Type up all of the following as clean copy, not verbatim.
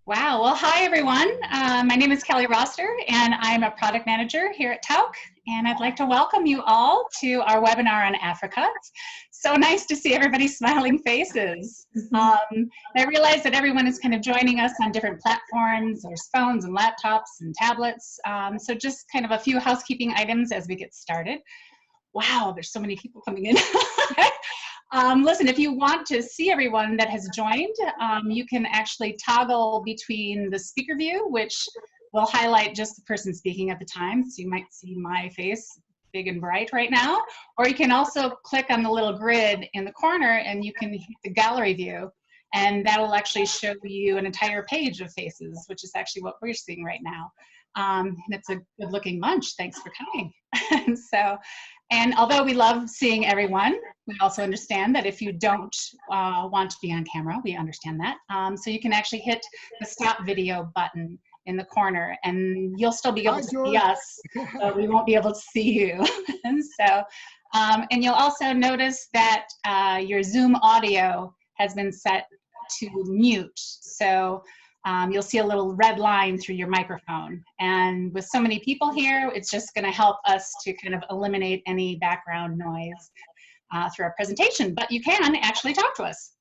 Wow. Well, hi, everyone. My name is Kelly Rossiter, and I'm a product manager here at Tauc. And I'd like to welcome you all to our webinar on Africa. It's so nice to see everybody's smiling faces. I realize that everyone is kind of joining us on different platforms. There's phones and laptops and tablets. So just kind of a few housekeeping items as we get started. Wow, there's so many people coming in. Listen, if you want to see everyone that has joined, you can actually toggle between the speaker view, which will highlight just the person speaking at the time. So you might see my face big and bright right now. Or you can also click on the little grid in the corner and you can hit the gallery view. And that'll actually show you an entire page of faces, which is actually what we're seeing right now. And it's a good looking bunch. Thanks for coming. And although we love seeing everyone, we also understand that if you don't want to be on camera, we understand that. So you can actually hit the stop video button in the corner and you'll still be able to see us, but we won't be able to see you. And you'll also notice that your Zoom audio has been set to mute. So you'll see a little red line through your microphone. And with so many people here, it's just going to help us to kind of eliminate any background noise through our presentation. But you can actually talk to us.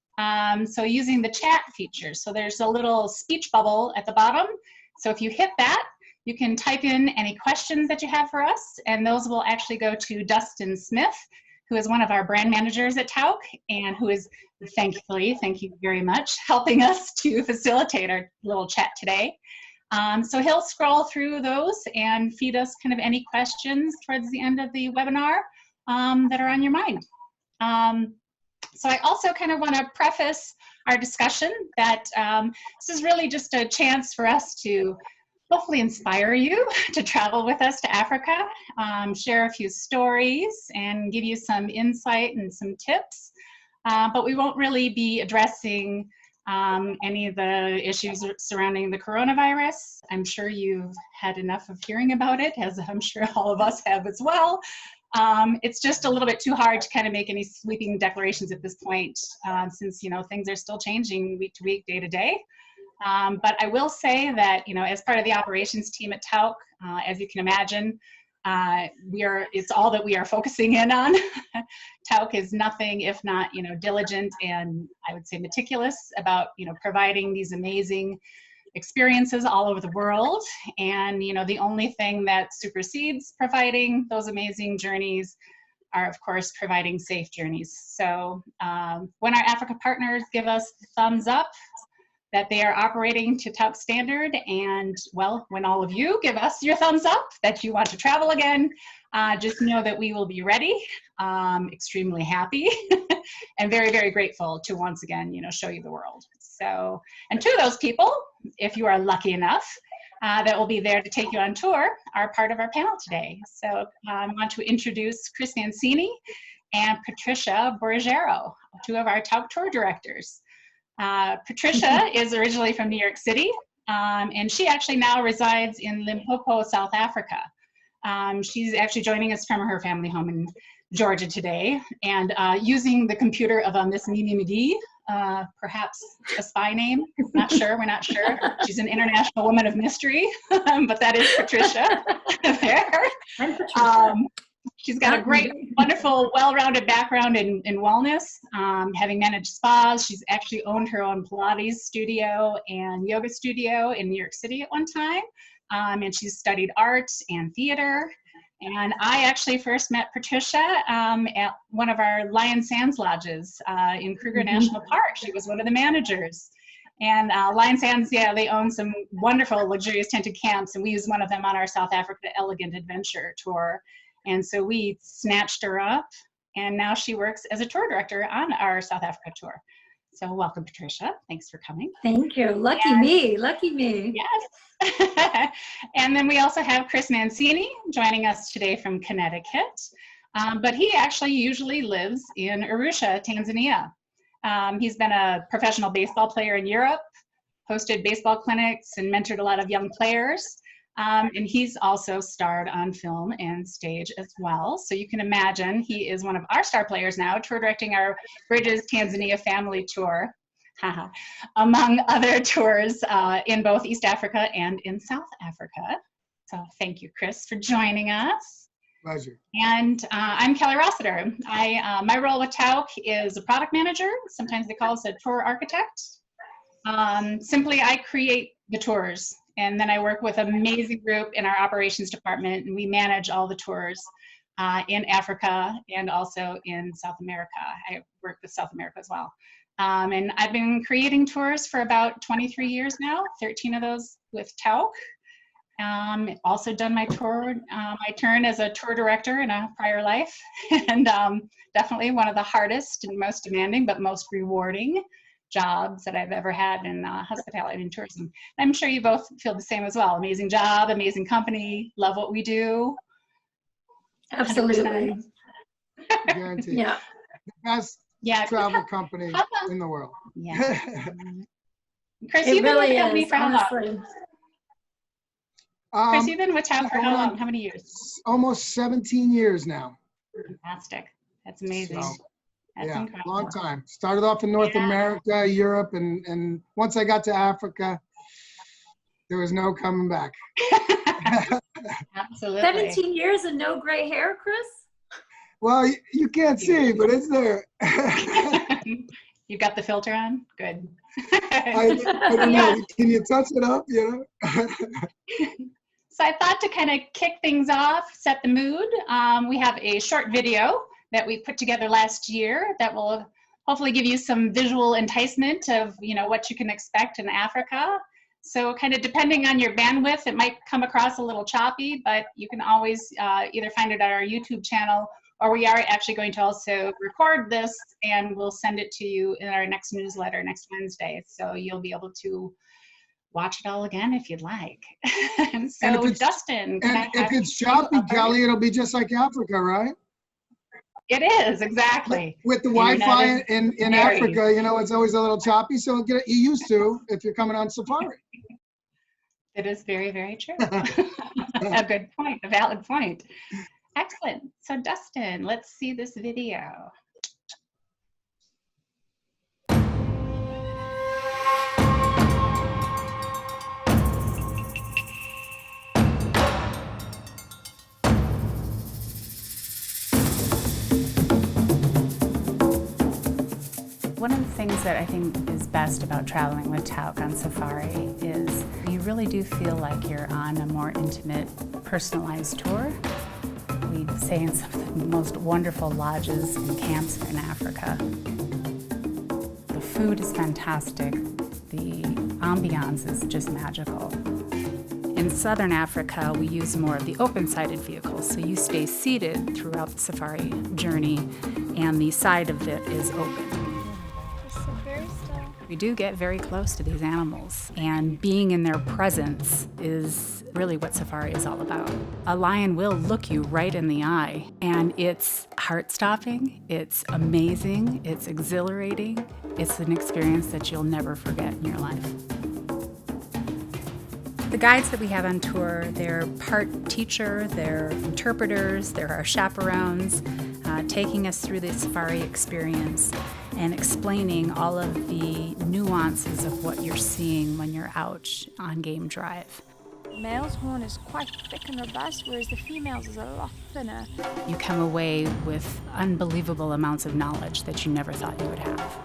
So using the chat feature. So there's a little speech bubble at the bottom. So if you hit that, you can type in any questions that you have for us. And those will actually go to Dustin Smith, who is one of our brand managers at Tauc, and who is thankfully, thank you very much, helping us to facilitate our little chat today. So he'll scroll through those and feed us kind of any questions towards the end of the webinar that are on your mind. So I also kind of want to preface our discussion that this is really just a chance for us to hopefully inspire you to travel with us to Africa, share a few stories, and give you some insight and some tips. But we won't really be addressing any of the issues surrounding the coronavirus. I'm sure you've had enough of hearing about it, as I'm sure all of us have as well. It's just a little bit too hard to kind of make any sweeping declarations at this point, since things are still changing week to week, day to day. But I will say that, as part of the operations team at Tauc, as you can imagine, it's all that we are focusing in on. Tauc is nothing if not, diligent and I would say meticulous about, providing these amazing experiences all over the world. And, the only thing that supersedes providing those amazing journeys are, of course, providing safe journeys. So when our Africa partners give us the thumbs up, that they are operating to Tauc standard, and well, when all of you give us your thumbs up that you want to travel again, just know that we will be ready, extremely happy, and very, very grateful to once again, show you the world. So, and to those people, if you are lucky enough, that will be there to take you on tour, are part of our panel today. So I want to introduce Chris Mancini and Patricia Borregerio, two of our Tauck tour directors. Patricia is originally from New York City, and she actually now resides in Limpopo, South Africa. She's actually joining us from her family home in Georgia today, and using the computer of Miss Mimi Midi, perhaps a spy name, not sure, we're not sure. She's an international woman of mystery, but that is Patricia there. I'm Patricia. She's got a great, wonderful, well-rounded background in wellness, having managed spas. She's actually owned her own Pilates studio and yoga studio in New York City at one time. And she's studied art and theater. And I actually first met Patricia at one of our Lion Sands lodges in Kruger National Park. She was one of the managers. And Lion Sands, yeah, they own some wonderful, luxurious tented camps, and we used one of them on our South Africa Elegant Adventure tour. And so we snatched her up, and now she works as a tour director on our South Africa tour. So welcome, Patricia. Thanks for coming. Thank you. Lucky me. Lucky me. Yes. And then we also have Chris Mancini joining us today from Connecticut. But he actually usually lives in Arusha, Tanzania. He's been a professional baseball player in Europe, hosted baseball clinics, and mentored a lot of young players. And he's also starred on film and stage as well. So you can imagine he is one of our star players now, tour directing our Bridges Tanzania family tour. among other tours in both East Africa and in South Africa. So thank you, Chris, for joining us. Pleasure. And I'm Kelly Rossiter. My role with Tauc is a product manager. Sometimes they call us a tour architect. Simply, I create the tours, and then I work with an amazing group in our operations department, and we manage all the tours in Africa and also in South America. I work with South America as well. And I've been creating tours for about 23 years now, 13 of those with Tauc. Also done my turn as a tour director in a prior life, and definitely one of the hardest and most demanding but most rewarding jobs that I've ever had in hospitality and tourism. I'm sure you both feel the same as well. Amazing job, amazing company, love what we do. Absolutely. Guaranteed. Yeah. The best travel company in the world. Yeah. Chris, It you've been really with the company is, for how long? honestly. Chris, you've been with Tauc for how long? How many years? Almost 17 years now. Fantastic. That's amazing. So, That's yeah, incredible. long time. Started off in North America, Europe, and once I got to Africa, there was no coming back. Absolutely. 17 years and no gray hair, Chris? Well, you can't see, but it's there. You got the filter on? Good. I don't know. Can you touch it up? You know? So I thought to kind of kick things off, set the mood. We have a short video that we put together last year that will hopefully give you some visual enticement of what you can expect in Africa. So kind of depending on your bandwidth, it might come across a little choppy, but you can always either find it on our YouTube channel, or we are actually going to also record this and we'll send it to you in our next newsletter next Wednesday. So you'll be able to watch it all again if you'd like. And so Dustin, if it's choppy, Kelly, it'll be just like Africa, right? It is, exactly. With the Wi-Fi in Africa, it's always a little choppy, so get used to if you're coming on safari. It is very, very true. A good point, a valid point. Excellent. So Dustin, let's see this video. One of the things that I think is best about traveling with Tauc on safari is you really do feel like you're on a more intimate, personalized tour. We stay in some of the most wonderful lodges and camps in Africa. The food is fantastic. The ambiance is just magical. In southern Africa, we use more of the open-sided vehicles, so you stay seated throughout the safari journey, and the side of it is open. We do get very close to these animals, and being in their presence is really what safari is all about. A lion will look you right in the eye, and it's heart-stopping, it's amazing, it's exhilarating, it's an experience that you'll never forget in your life. The guides that we have on tour, they're part teacher, they're interpreters, they're our chaperones, taking us through the safari experience and explaining all of the nuances of what you're seeing when you're out on game drive. The male's horn is quite thick and robust, whereas the female's is a lot thinner. You come away with unbelievable amounts of knowledge that you never thought you would have.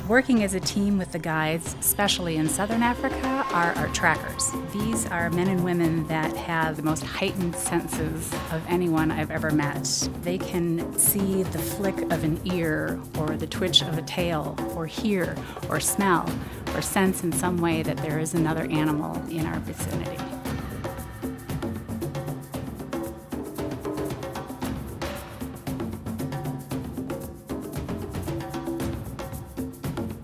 Working as a team with the guides, especially in Southern Africa, are our trackers. These are men and women that have the most heightened senses of anyone I've ever met. They can see the flick of an ear, or the twitch of a tail, or hear, or smell, or sense in some way that there is another animal in our vicinity.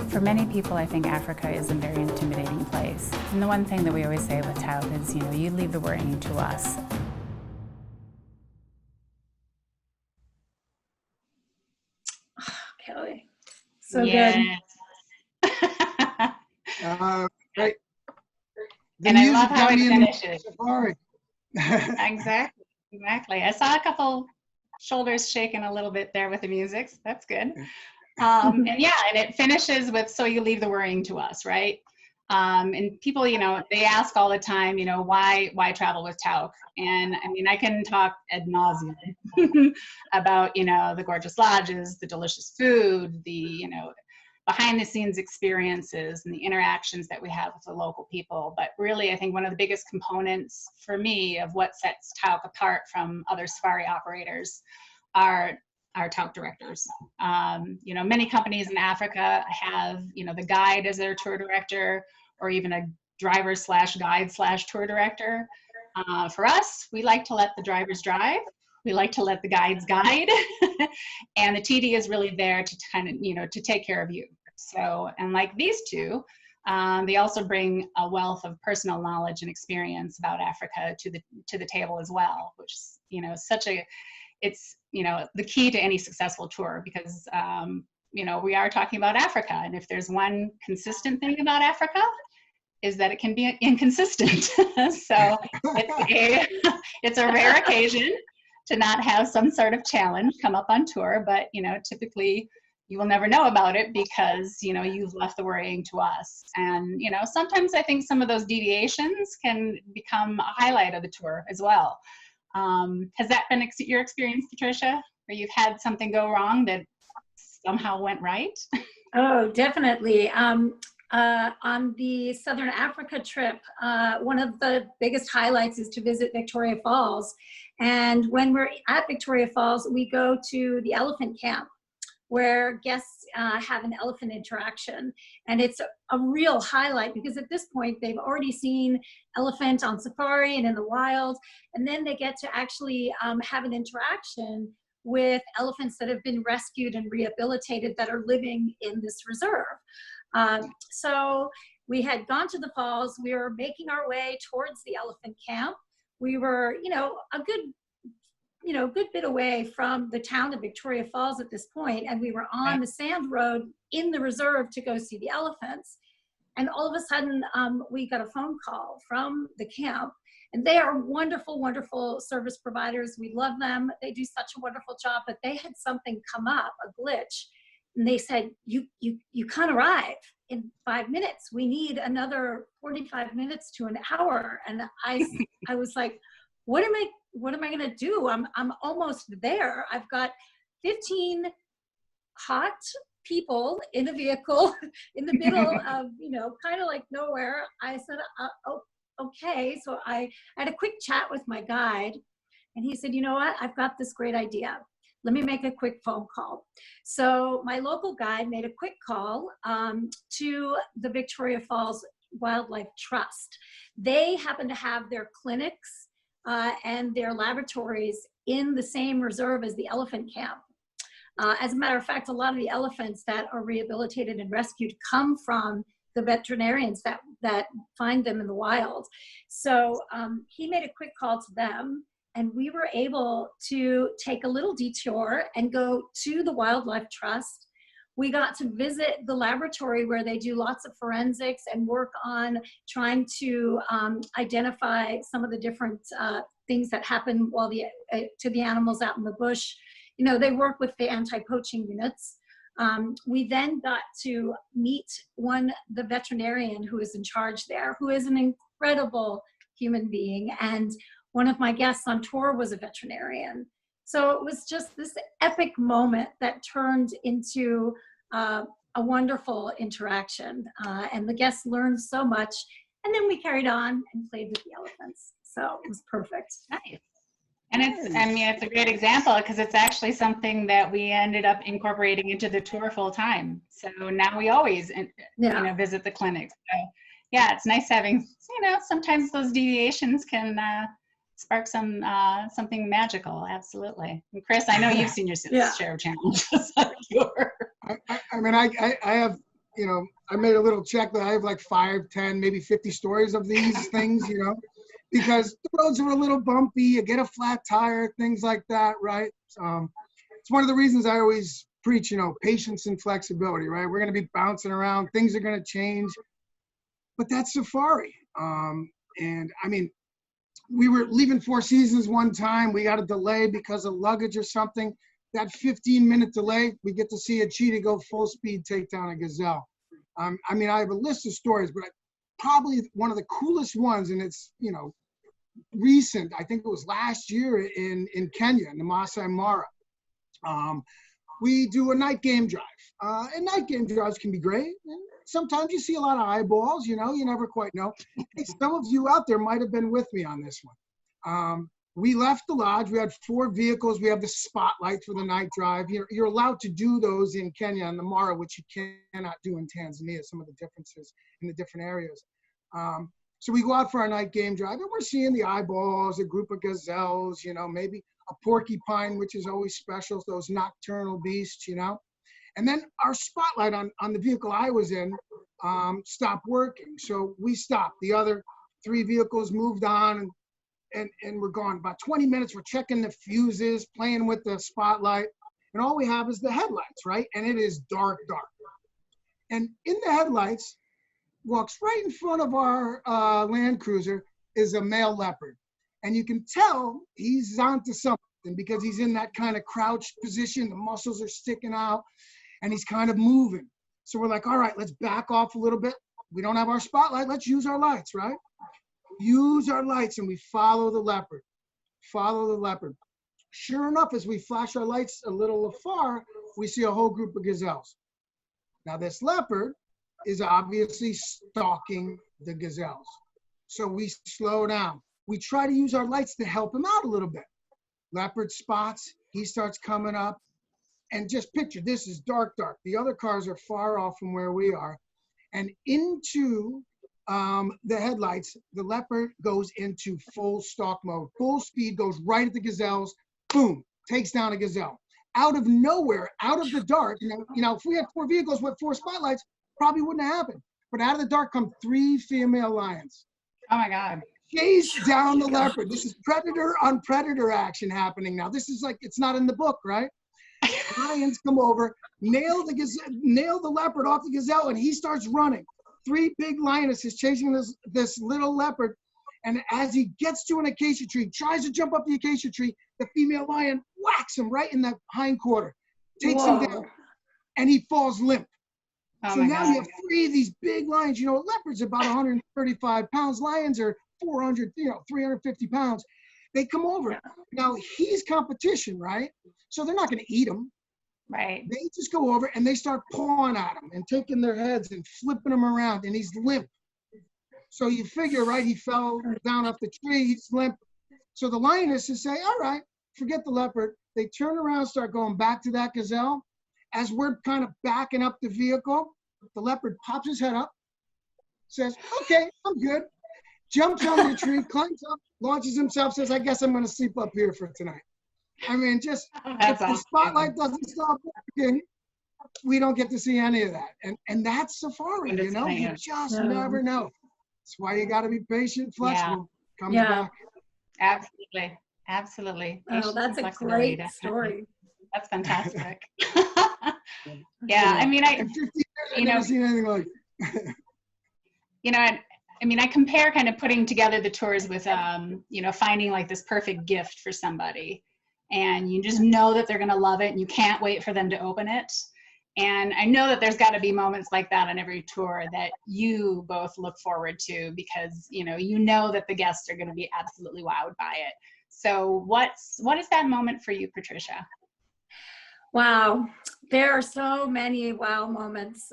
For many people, I think Africa is a very intimidating place. And the one thing that we always say with Tauc is, you leave the worrying to us. Kelly, so good. Great. And I love how it finishes. Safari. Exactly. I saw a couple shoulders shaking a little bit there with the music. So that's good. And yeah, and it finishes with, so you leave the worrying to us, right? And people, you know, they ask all the time, you know, why travel with Tauck? And I mean, I can talk ad nauseum about, you know, the gorgeous lodges, the delicious food, the, you know, behind the scenes experiences and the interactions that we have with the local people. But really, I think one of the biggest components for me of what sets Tauck apart from other safari operators are our Tauck directors. You know, many companies in Africa have, you know, the guide as their tour director, or even a driver slash guide slash tour director. For us, we like to let the drivers drive. We like to let the guides guide. And the TD is really there to kind of, you know, to take care of you. So, and like these two, they also bring a wealth of personal knowledge and experience about Africa to the table as well, which is, you know, it's, you know, the key to any successful tour, because, you know, we are talking about Africa. And if there's one consistent thing about Africa, is that it can be inconsistent. So it's a rare occasion to not have some sort of challenge come up on tour, but, you know, typically you will never know about it because, you know, you've left the worrying to us. And, you know, sometimes I think some of those deviations can become a highlight of the tour as well. Has that been your experience, Patricia, where you've had something go wrong that somehow went right? Oh, definitely. On the Southern Africa trip, one of the biggest highlights is to visit Victoria Falls. And when we're at Victoria Falls, we go to the elephant camp, where guests have an elephant interaction. And it's a real highlight because at this point, they've already seen elephant on safari and in the wild. And then they get to actually have an interaction with elephants that have been rescued and rehabilitated that are living in this reserve. So we had gone to the falls. We were making our way towards the elephant camp. We were, you know, a good bit away from the town of Victoria Falls at this point, and we were on the sand road in the reserve to go see the elephants. And all of a sudden, we got a phone call from the camp, and they are wonderful, wonderful service providers. We love them. They do such a wonderful job, but they had something come up, a glitch, and they said, you can't arrive in 5 minutes. We need another 45 minutes to an hour. And I was like, what am I going to do? I'm almost there. I've got 15 hot people in a vehicle in the middle of, you know, kind of like nowhere. I said, oh, okay. So I had a quick chat with my guide, and he said, you know what? I've got this great idea. Let me make a quick phone call. So my local guide made a quick call to the Victoria Falls Wildlife Trust. They happen to have their clinics and their laboratories in the same reserve as the elephant camp. As a matter of fact, a lot of the elephants that are rehabilitated and rescued come from the veterinarians that find them in the wild. So he made a quick call to them, and we were able to take a little detour and go to the Wildlife Trust. We got to visit the laboratory where they do lots of forensics and work on trying to identify some of the different things that happen while to the animals out in the bush. You know, they work with the anti-poaching units. We then got to meet the veterinarian who is in charge there, who is an incredible human being. And one of my guests on tour was a veterinarian. So it was just this epic moment that turned into a wonderful interaction. And the guests learned so much. And then we carried on and played with the elephants. So it was perfect. Nice. And it's a great example because it's actually something that we ended up incorporating into the tour full time. So now we always, you know, visit the clinics. So yeah, it's nice having, you know, sometimes those deviations can spark something magical. Absolutely. And Chris, I know you've seen your share of challenges. I mean, I have, you know, I made a little check that I have like 5, 10, maybe 50 stories of these things, you know, because the roads are a little bumpy, you get a flat tire, things like that, right? It's one of the reasons I always preach, you know, patience and flexibility, right? We're going to be bouncing around, things are going to change, but that's safari. And I mean, we were leaving Four Seasons one time, we got a delay because of luggage or something. that 15-minute delay, we get to see a cheetah go full speed take down a gazelle. I mean, I have a list of stories, but probably one of the coolest ones, and it's, you know, recent, I think it was last year in Kenya, in the Masai Mara. We do a night game drive. And night game drives can be great. And sometimes you see a lot of eyeballs, you know, you never quite know. Hey, some of you out there might have been with me on this one. We left the lodge. We had 4 vehicles. We have the spotlight for the night drive. You're allowed to do those in Kenya and the Mara, which you cannot do in Tanzania, some of the differences in the different areas. So we go out for our night game drive, and we're seeing the eyeballs, a group of gazelles, you know, maybe a porcupine, which is always special, those nocturnal beasts, you know. And then our spotlight on the vehicle I was in stopped working. So we stopped. The other 3 vehicles moved on, and we're gone. About 20 minutes, we're checking the fuses, playing with the spotlight, and all we have is the headlights, right? And it is dark, dark. And in the headlights, walks right in front of our Land Cruiser is a male leopard. And you can tell he's onto something because he's in that kind of crouched position. The muscles are sticking out and he's kind of moving. So we're like, all right, let's back off a little bit. We don't have our spotlight. Let's use our lights, right? Use our lights, and we follow the leopard. Follow the leopard. Sure enough, as we flash our lights a little afar, we see a whole group of gazelles. Now this leopard is obviously stalking the gazelles. So we slow down. We try to use our lights to help him out a little bit. Leopard spots, he starts coming up. And just picture, this is dark, dark. The other cars are far off from where we are. And into the headlights, the leopard goes into full stalk mode. Full speed, goes right at the gazelles, boom, takes down a gazelle. Out of nowhere, out of the dark, you know, if we had 4 vehicles with 4 spotlights, probably wouldn't have happened. But out of the dark come 3 female lions. Oh my God. Chase down the leopard. This is predator on predator action happening now. This is like, it's not in the book, right? Lions come over, nail the leopard off the gazelle, and he starts running. 3 big lionesses chasing this little leopard. And as he gets to an acacia tree, tries to jump up the acacia tree, the female lion whacks him right in the hind quarter, takes him down, and he falls limp. Oh so my now God. you have 3 of these big lions. You know, leopards are about 135 pounds. Lions are 400, 350 pounds. They come over. Yeah. Now he's competition, right? So they're not going to eat him. Right. They just go over and they start pawing at him and taking their heads and flipping him around, and he's limp. So you figure, right, he fell down off the tree, he's limp. So the lionesses say, all right, forget the leopard. They turn around, start going back to that gazelle. As we're kind of backing up the vehicle, the leopard pops his head up, says, okay, I'm good. Jumps out of the tree, climbs up, launches himself, says, I guess I'm going to sleep up here for tonight. I mean, just if the spotlight doesn't stop working, we don't get to see any of that. And that's safari, you know? You just never know. That's why you got to be patient, flexible. Comes back. Absolutely. Absolutely. Oh, that's a great story. That's fantastic. Yeah, I mean, In 50 years, I've never seen anything like it. You know, I mean, I compare kind of putting together the tours with, you know, finding like this perfect gift for somebody. And you just know that they're going to love it and you can't wait for them to open it. And I know that there's got to be moments like that on every tour that you both look forward to because, you know that the guests are going to be absolutely wowed by it. So what is that moment for you, Patricia? Wow, there are so many wow moments.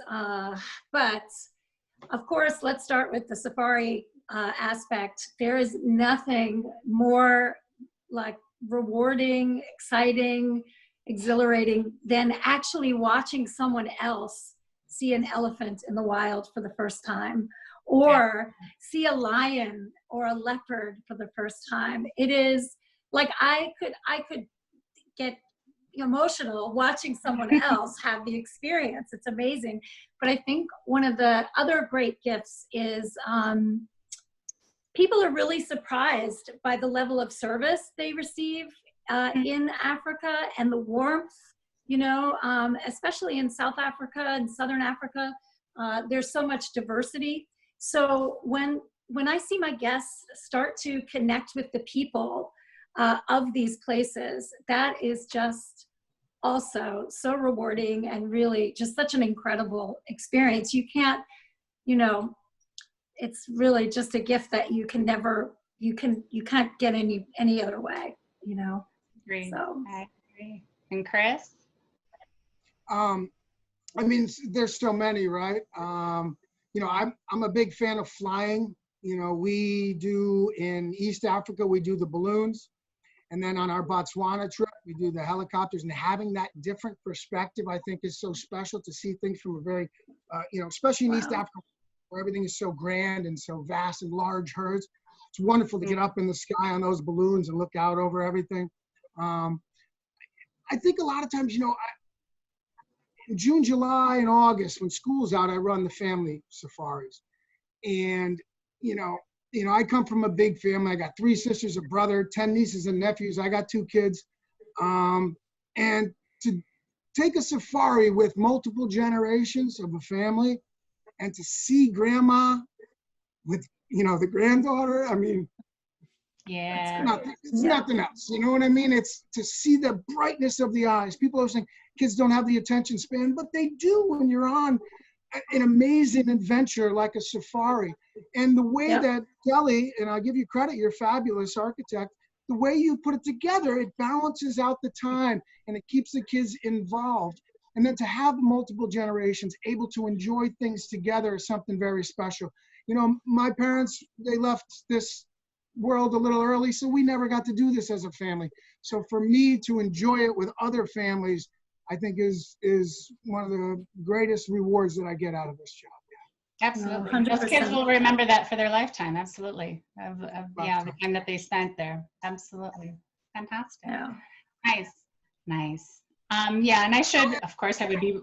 But of course, let's start with the safari aspect. There is nothing more like rewarding, exciting, exhilarating than actually watching someone else see an elephant in the wild for the first time, or see a lion or a leopard for the first time. It is like I could get emotional watching someone else have the experience. It's amazing. But I think one of the other great gifts is people are really surprised by the level of service they receive in Africa and the warmth, especially in South Africa and Southern Africa. There's so much diversity. So when I see my guests start to connect with the people of these places, that is just also so rewarding and really just such an incredible experience. You can't, you know, it's really just a gift that you can never, you can't get any other way, you know. Agree. So I agree. And Chris? I mean, there's so many, right? You know, I'm a big fan of flying. You know, we do in East Africa, we do the balloons. And then on our Botswana trip, we do the helicopters, and having that different perspective, I think, is so special to see things from a very, you know, especially in East Africa, where everything is so grand and so vast and large herds. It's wonderful to get up in the sky on those balloons and look out over everything. I think a lot of times, you know, in June, July, and August, when school's out, I run the family safaris. And, you know, I come from a big family. I got 3 sisters, a brother, 10 nieces and nephews. I got 2 kids. And to take a safari with multiple generations of a family and to see grandma with, you know, the granddaughter, I mean, Yeah. it's nothing else. You know what I mean? It's to see the brightness of the eyes. People are saying kids don't have the attention span, but they do when you're on an amazing adventure like a safari. And the way that Kelly, and I'll give you credit, you're a fabulous architect, the way you put it together, it balances out the time and it keeps the kids involved. And then to have multiple generations able to enjoy things together is something very special. You know, my parents, they left this world a little early, so we never got to do this as a family. So for me to enjoy it with other families, I think is one of the greatest rewards that I get out of this job. Absolutely. 100%. Those kids will remember that for their lifetime. Absolutely. Yeah, the time that they spent there. Absolutely. Fantastic. Yeah. Nice. Yeah, and I should, of course, I would be,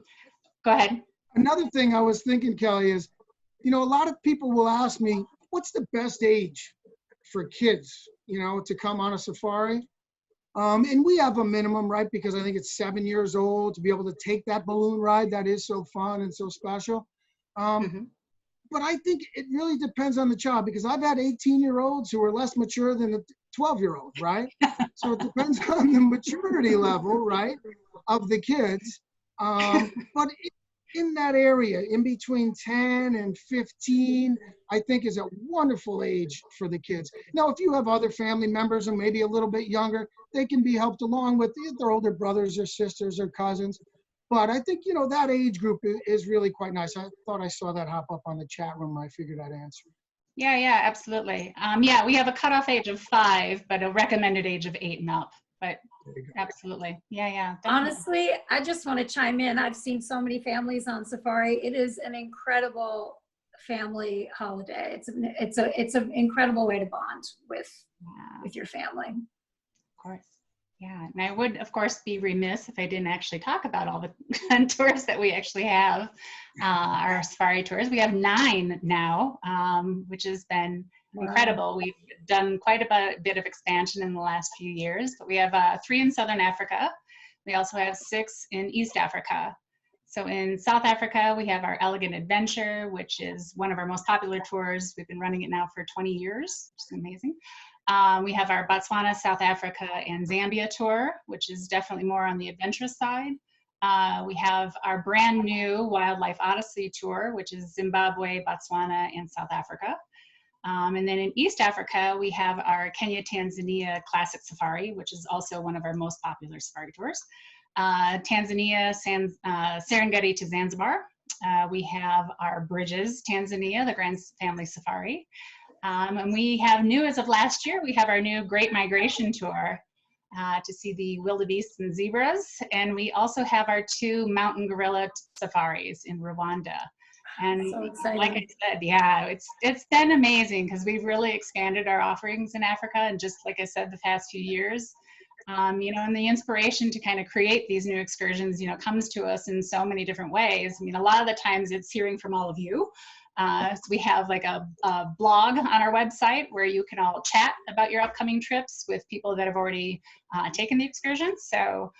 go ahead. Another thing I was thinking, Kelly, is, you know, a lot of people will ask me, what's the best age for kids, you know, to come on a safari? And we have a minimum, right? Because I think it's 7 years old to be able to take that balloon ride. That is so fun and so special. But I think it really depends on the child, because I've had 18-year-olds who are less mature than a 12-year-old, right? So it depends on the maturity level, right, of the kids. But in that area, in between 10 and 15, I think is a wonderful age for the kids. Now, if you have other family members and maybe a little bit younger, they can be helped along with their older brothers or sisters or cousins. But I think, you know, that age group is really quite nice. I thought I saw that hop up on the chat room. I figured I'd answer. Yeah, absolutely. Yeah, we have a cutoff age of 5, but a recommended age of 8 and up. But absolutely. Yeah. Definitely. Honestly, I just want to chime in. I've seen so many families on safari. It is an incredible family holiday. It's an incredible way to bond with your family. Of course. Yeah, and I would, of course, be remiss if I didn't actually talk about all the tours that we actually have, our safari tours. We have 9 now, which has been incredible. We've done quite a bit of expansion in the last few years, but we have 3 in Southern Africa. We also have 6 in East Africa. So in South Africa, we have our Elegant Adventure, which is one of our most popular tours. We've been running it now for 20 years, which is amazing. We have our Botswana, South Africa, and Zambia tour, which is definitely more on the adventurous side. We have our brand new Wildlife Odyssey tour, which is Zimbabwe, Botswana, and South Africa. And then in East Africa, we have our Kenya, Tanzania Classic Safari, which is also one of our most popular safari tours. Tanzania, Serengeti to Zanzibar. We have our Bridges, Tanzania, the Grand Family Safari. And we have new, as of last year, we have our new Great Migration Tour to see the wildebeests and zebras. And we also have our 2 mountain gorilla safaris in Rwanda. And so exciting. Like I said, yeah, it's been amazing because we've really expanded our offerings in Africa. And just like I said, the past few years, you know, and the inspiration to kind of create these new excursions, you know, comes to us in so many different ways. I mean, a lot of the times it's hearing from all of you. So we have like a blog on our website where you can all chat about your upcoming trips with people that have already taken the excursions. So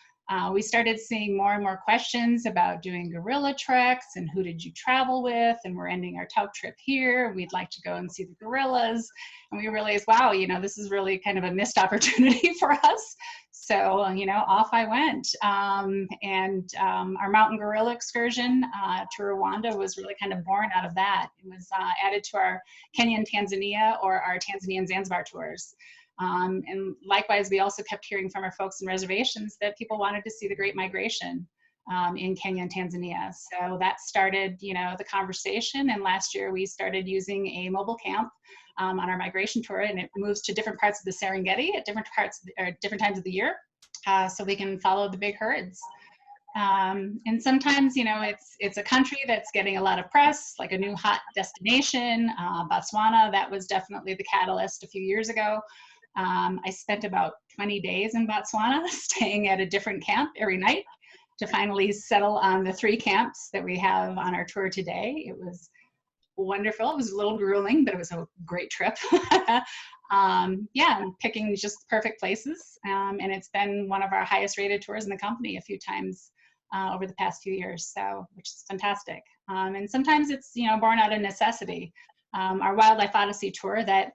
We started seeing more and more questions about doing gorilla treks and who did you travel with, and we're ending our Tauck trip here, and we'd like to go and see the gorillas. And we realized, wow, you know, this is really kind of a missed opportunity for us. So, you know, off I went. Our mountain gorilla excursion to Rwanda was really kind of born out of that. It was added to our Kenya and Tanzania, or our Tanzania and Zanzibar tours. And likewise, we also kept hearing from our folks in reservations that people wanted to see the Great Migration in Kenya and Tanzania. So that started, you know, the conversation. And last year we started using a mobile camp on our migration tour, and it moves to different parts of the Serengeti at different times of the year, so we can follow the big herds. And sometimes, you know, it's a country that's getting a lot of press, like a new hot destination. Botswana, that was definitely the catalyst a few years ago. I spent about 20 days in Botswana, staying at a different camp every night to finally settle on the 3 camps that we have on our tour today. It was wonderful. It was a little grueling, but it was a great trip. Yeah, picking just the perfect places. And it's been one of our highest rated tours in the company a few times over the past few years, so, which is fantastic. And sometimes it's, you know, born out of necessity. Our Wildlife Odyssey tour that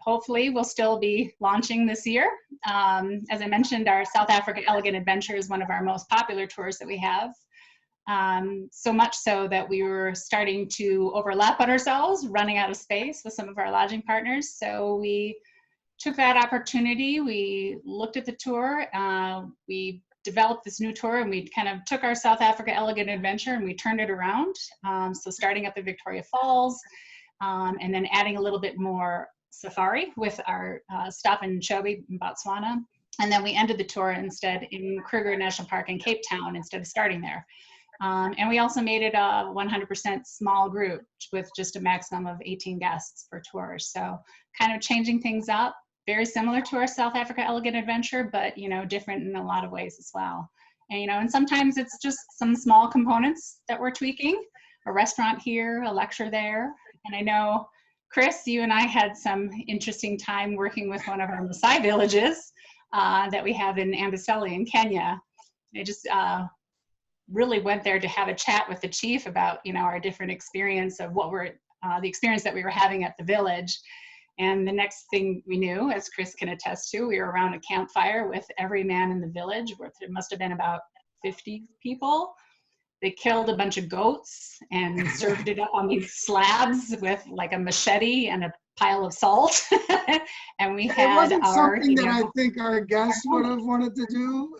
hopefully will still be launching this year. As I mentioned, our South Africa Elegant Adventure is one of our most popular tours that we have. So much so that we were starting to overlap on ourselves, running out of space with some of our lodging partners. So we took that opportunity, we looked at the tour, we developed this new tour, and we kind of took our South Africa Elegant Adventure and we turned it around. So starting up at Victoria Falls, and then adding a little bit more safari with our stop in Chobe in Botswana. And then we ended the tour instead in Kruger National Park in Cape Town instead of starting there. And we also made it a 100% small group with just a maximum of 18 guests per tour. So kind of changing things up, very similar to our South Africa Elegant Adventure, but, you know, different in a lot of ways as well. And, you know, and sometimes it's just some small components that we're tweaking, a restaurant here, a lecture there. And I know, Chris, you and I had some interesting time working with one of our Maasai villages that we have in Amboseli in Kenya. I just really went there to have a chat with the chief about, you know, our different experience of what we're, the experience that we were having at the village. And the next thing we knew, as Chris can attest to, we were around a campfire with every man in the village. There must have been about 50 people. They killed a bunch of goats and served it up on these slabs with like a machete and a pile of salt. And we had it wasn't our, something that I think our guests would have wanted to do.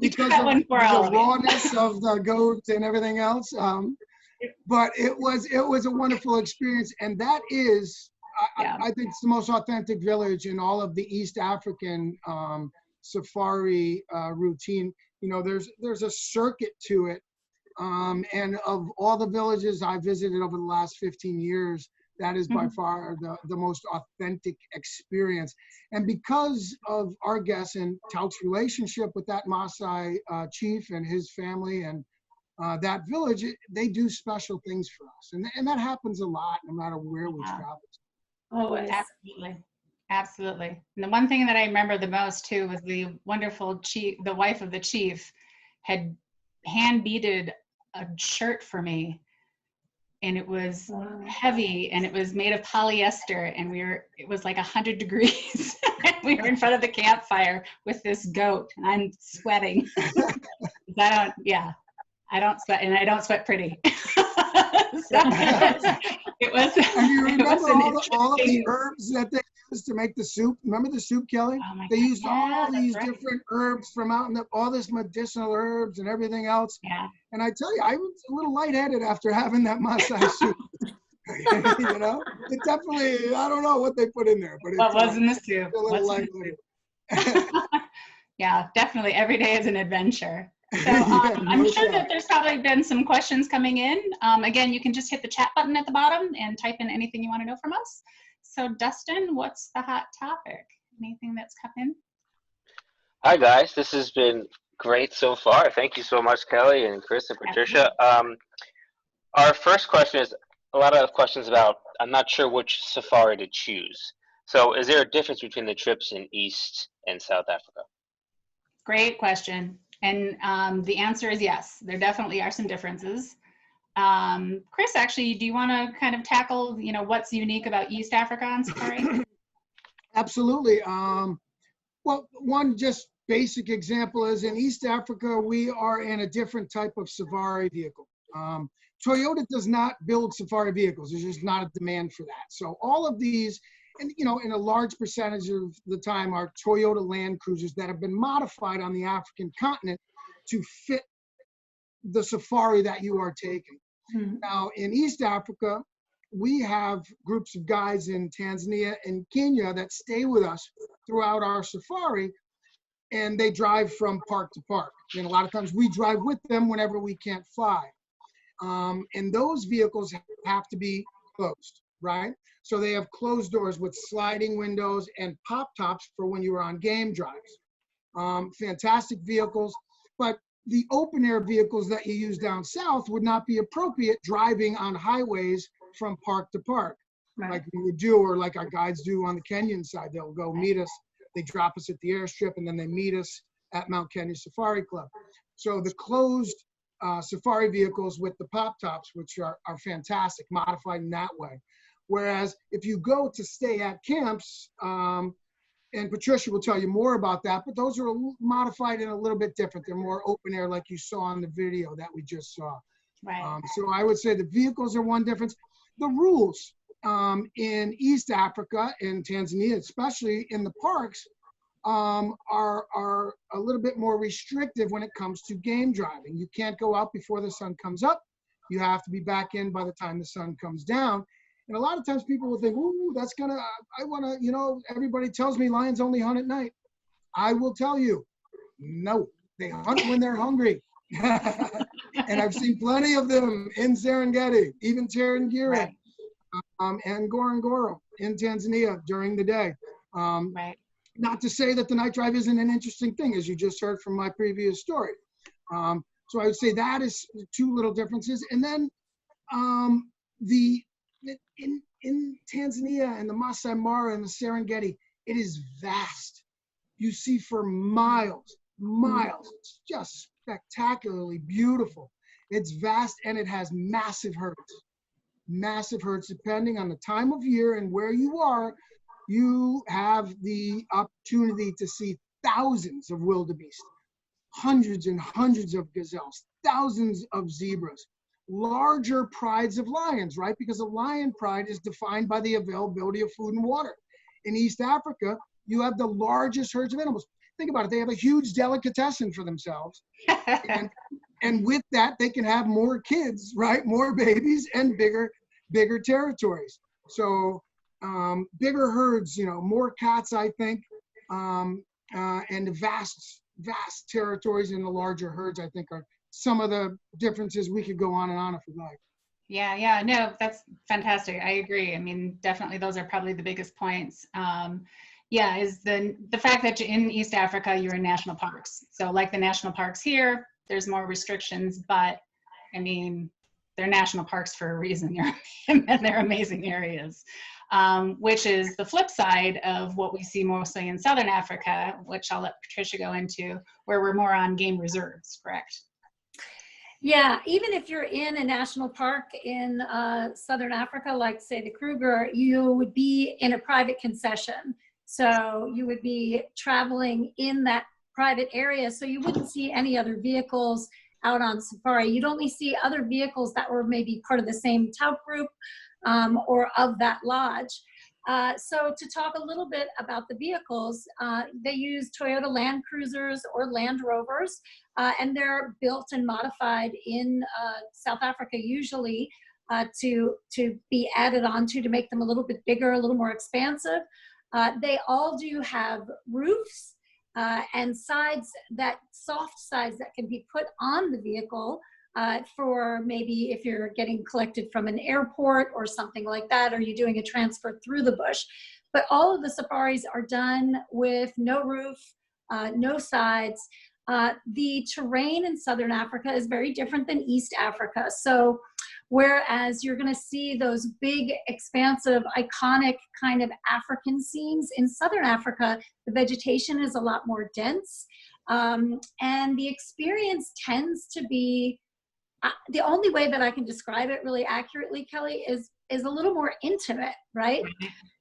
Because of the rawness of the goat and everything else. But it was a wonderful experience. And that is, I think it's the most authentic village in all of the East African safari routine. You know, there's a circuit to it. And of all the villages I visited over the last 15 years, that is by far the most authentic experience. And because of our guests and Tauck's relationship with that Maasai chief and his family and that village, they do special things for us. And that happens a lot, no matter where we travel. Always. Absolutely. Absolutely. And the one thing that I remember the most too was the wonderful chief, the wife of the chief had hand beaded a shirt for me. And it was heavy and it was made of polyester, and it was like 100 degrees. We were in front of the campfire with this goat, and I'm sweating. I don't sweat, and I don't sweat pretty. So it was. And you remember all of the herbs that they used to make the soup? Remember the soup, Kelly? Oh they used all these different herbs from out in all this medicinal herbs and everything else. Yeah. And I tell you, I was a little lightheaded after having that Maasai soup. You know, it definitely, I don't know what they put in there, but what was in the soup? A little lightheaded. Yeah, definitely. Every day is an adventure. So I'm sure that there's probably been some questions coming in. Again, you can just hit the chat button at the bottom and type in anything you want to know from us. So Dustin, what's the hot topic? Anything that's come in? Hi guys, this has been great so far. Thank you so much, Kelly and Chris and Patricia. Our first question is a lot of questions about, I'm not sure which safari to choose. So is there a difference between the trips in East and South Africa? Great question. And the answer is yes, there definitely are some differences. Chris, actually, do you want to kind of tackle, you know, what's unique about East Africa on safari? Absolutely. Well, one just basic example is in East Africa, we are in a different type of safari vehicle. Toyota does not build safari vehicles. There's just not a demand for that. So all of these, and you know, in a large percentage of the time, are Toyota Land Cruisers that have been modified on the African continent to fit the safari that you are taking. Now, in East Africa, we have groups of guys in Tanzania and Kenya that stay with us throughout our safari, and they drive from park to park. And a lot of times we drive with them whenever we can't fly. And those vehicles have to be closed, right? So they have closed doors with sliding windows and pop tops for when you are on game drives. Fantastic vehicles, but the open air vehicles that you use down south would not be appropriate driving on highways from park to park, Right. like we would do, or like our guides do on the Kenyan side. They'll go meet us, they drop us at the airstrip, and then they meet us at Mount Kenya Safari Club. So the closed safari vehicles with the pop tops, which are fantastic, modified in that way. Whereas if you go to stay at camps, and Patricia will tell you more about that, but those are modified and a little bit different. They're more open air, like you saw in the video that we just saw. Right. So I would say the vehicles are one difference. The rules in East Africa, in Tanzania, especially in the parks, are a little bit more restrictive when it comes to game driving. You can't go out before the sun comes up. You have to be back in by the time the sun comes down. And a lot of times people will think, ooh, that's gonna, I wanna, you know, everybody tells me lions only hunt at night. I will tell you, no, they hunt when they're hungry. And I've seen plenty of them in Serengeti, even Tarangire, Right. And Ngorongoro in Tanzania during the day. Right. Not to say that the night drive isn't an interesting thing, as you just heard from my previous story. So I would say that is two little differences. And then in Tanzania and the Masai Mara and the Serengeti, it is vast. You see for miles. It's just spectacularly beautiful. It's vast, and it has massive herds, depending on the time of year and where you are. You have the opportunity to see thousands of wildebeest, hundreds and hundreds of gazelles, thousands of zebras, larger prides of lions, right? Because a lion pride is defined by the availability of food and water. In East Africa, you have the largest herds of animals. Think about it, they have a huge delicatessen for themselves. And with that, they can have more kids, right? More babies and bigger territories. So bigger herds, you know, more cats, I think, and the vast territories in the larger herds, I think, are some of the differences. We could go on and on if we like. Yeah, no, that's fantastic. I agree. I mean, definitely those are probably the biggest points. Is the fact that you're in East Africa, you're in national parks. So like the national parks here, there's more restrictions, but I mean, they're national parks for a reason. And they're amazing areas, which is the flip side of what we see mostly in Southern Africa, which I'll let Patricia go into, where we're more on game reserves, correct? Yeah, even if you're in a national park in Southern Africa, like say the Kruger, you would be in a private concession. So you would be traveling in that private area. So you wouldn't see any other vehicles out on safari. You'd only see other vehicles that were maybe part of the same Tauck group or of that lodge. So to talk a little bit about the vehicles, they use Toyota Land Cruisers or Land Rovers, and they're built and modified in South Africa usually to be added onto to make them a little bit bigger, a little more expansive. They all do have roofs and sides, soft sides that can be put on the vehicle for maybe if you're getting collected from an airport or something like that, or you're doing a transfer through the bush. But all of the safaris are done with no roof, no sides. The terrain in Southern Africa is very different than East Africa. So whereas you're going to see those big, expansive, iconic kind of African scenes, in Southern Africa, the vegetation is a lot more dense. And the experience tends to be, the only way that I can describe it really accurately, Kelly, is a little more intimate, right?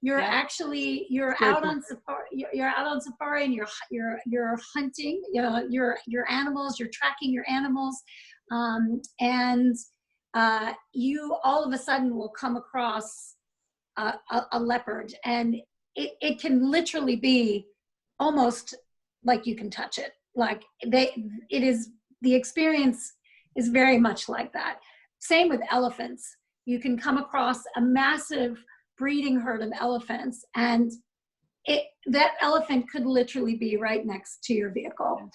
You're actually, you're out on safari, you're out on safari, and you're hunting, you know, your animals, you're tracking your animals, and you all of a sudden will come across a leopard, and it can literally be almost like you can touch it. Like the experience is very much like that. Same with elephants. You can come across a massive breeding herd of elephants, and that elephant could literally be right next to your vehicle.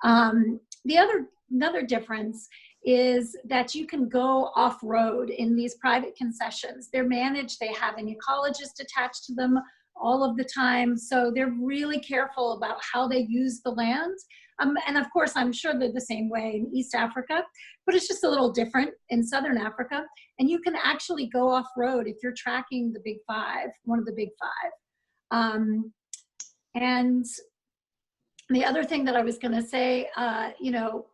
Another difference is that you can go off-road in these private concessions. They're managed, they have an ecologist attached to them all of the time, so they're really careful about how they use the land. And of course, I'm sure they're the same way in East Africa, but it's just a little different in Southern Africa. And you can actually go off-road if you're tracking the Big Five, one of the Big Five. And the other thing that I was gonna say, you know,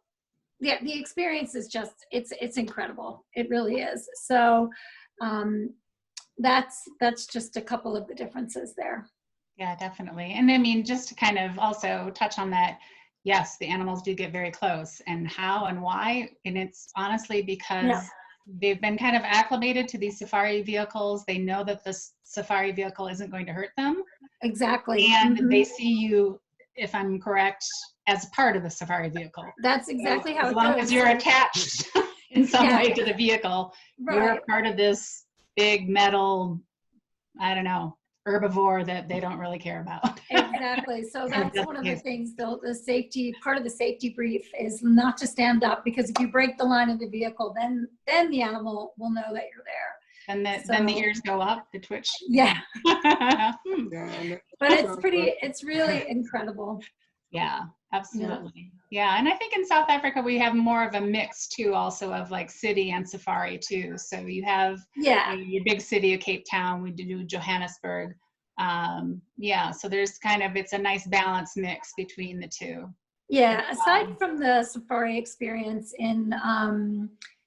the experience is just, it's incredible. It really is. So that's just a couple of the differences there. Yeah, definitely. And I mean, just to kind of also touch on that, yes, the animals do get very close, and how and why. And it's honestly because they've been kind of acclimated to these safari vehicles. They know that the safari vehicle isn't going to hurt them. Exactly. And they see you, if I'm correct, as part of the safari vehicle. That's exactly how it goes. As long as you're attached in some way to the vehicle, you're part of this big metal, I don't know, herbivore that they don't really care about. Exactly. So that's one of the things, the safety, part of the safety brief is not to stand up, because if you break the line of the vehicle, then the animal will know that you're there. And then the ears go up, the twitch. Yeah. But it's really incredible. Yeah, absolutely. Yeah, and I think in South Africa we have more of a mix too, also of like city and safari too. So you have your big city of Cape Town, we do Johannesburg. So there's kind of, it's a nice balance mix between the two. Yeah, aside from the safari experience in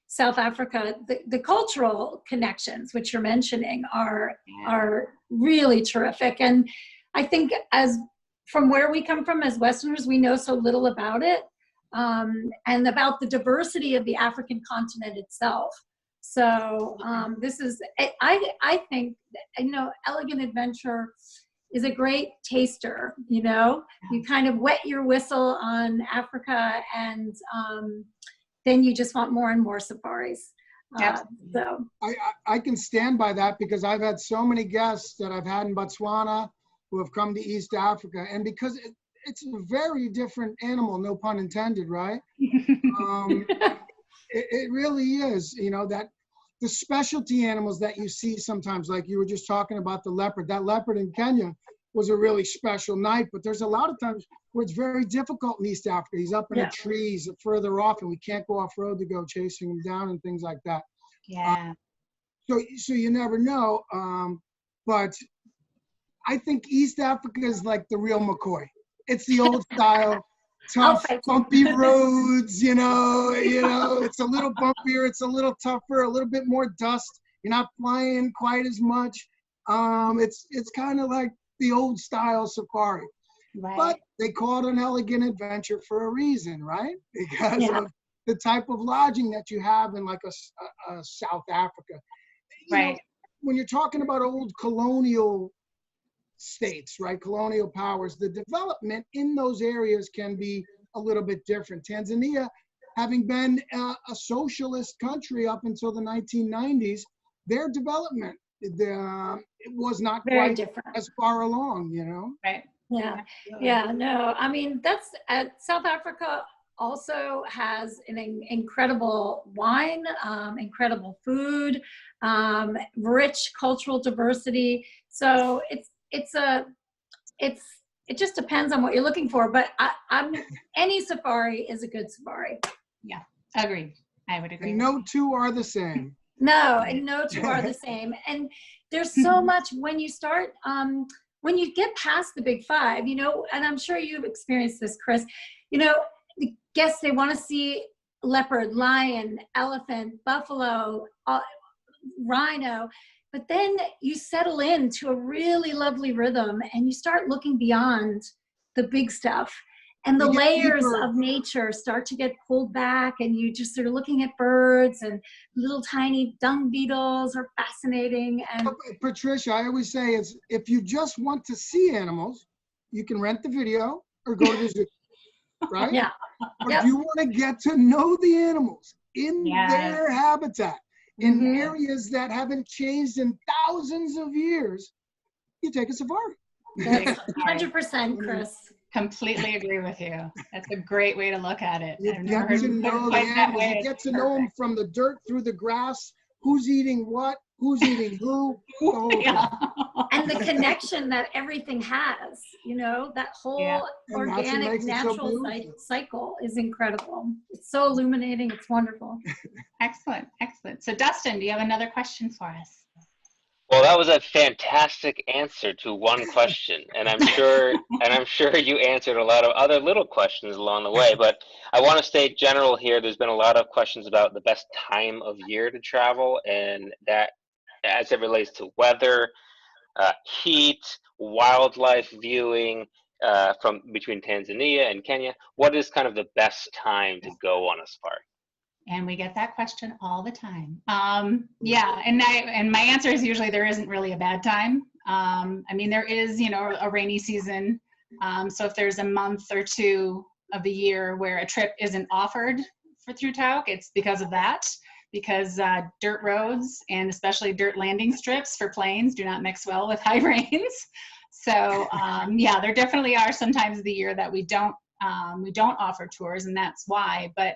South Africa, the cultural connections which you're mentioning are really terrific. And I think from where we come from as Westerners, we know so little about it, and about the diversity of the African continent itself. So this is, I think, you know, Elegant Adventure is a great taster, you know? You kind of wet your whistle on Africa, and then you just want more and more safaris. So I can stand by that, because I've had so many guests that I've had in Botswana who have come to East Africa, and because it's a very different animal, no pun intended, right? It really is, you know, that the specialty animals that you see sometimes, like you were just talking about the leopard. That leopard in Kenya was a really special night, but there's a lot of times where it's very difficult in East Africa. He's up in a tree, he's further off, and we can't go off-road to go chasing him down and things like that. Yeah. So you never know, but I think East Africa is like the real McCoy. It's the old style, tough, bumpy roads, you know, it's a little bumpier, it's a little tougher, a little bit more dust. You're not flying quite as much. It's kind of like the old style safari. Right. But they call it an elegant adventure for a reason, right? Because of the type of lodging that you have in like a South Africa. You know, when you're talking about old colonial states, right, colonial powers, the development in those areas can be a little bit different. Tanzania, having been a socialist country up until the 1990s, their development it was not very quite different, as far along, you know? Right. No, I mean, that's South Africa also has an incredible wine, incredible food, rich cultural diversity. So it just depends on what you're looking for, but any safari is a good safari. Yeah, agreed. I would agree. And no two are the same. No, and no two are the same. And there's so much when you start when you get past the big five, you know, and I'm sure you've experienced this, Chris, you know, the guests, they want to see leopard, lion, elephant, buffalo, rhino, but then you settle into a really lovely rhythm and you start looking beyond the big stuff. And the layers of nature start to get pulled back, and you just sort of looking at birds, and little tiny dung beetles are fascinating. And Patricia, I always say is if you just want to see animals, you can rent the video or go to the zoo, right? Yeah. But if you want to get to know the animals in their habitat, in areas that haven't changed in thousands of years, you take a safari. 100%, Chris. Completely agree with you. That's a great way to look at it. You get to know the animals. You get to know them from the dirt through the grass. Who's eating what? Who's eating who? And the connection that everything has, you know, that whole organic, natural cycle is incredible. It's so illuminating. It's wonderful. Excellent, excellent. So Dustin, do you have another question for us? Well, that was a fantastic answer to one question, and I'm sure you answered a lot of other little questions along the way. But I want to stay general here. There's been a lot of questions about the best time of year to travel, and that as it relates to weather, heat, wildlife viewing, from between Tanzania and Kenya. What is kind of the best time to go on a safari? And we get that question all the time. Yeah, and my answer is usually there isn't really a bad time. I mean, there is, you know, a rainy season. So if there's a month or two of the year where a trip isn't offered through Tauck, it's because of that. Because dirt roads and especially dirt landing strips for planes do not mix well with high rains. So yeah, there definitely are some times of the year that we don't offer tours, and that's why. But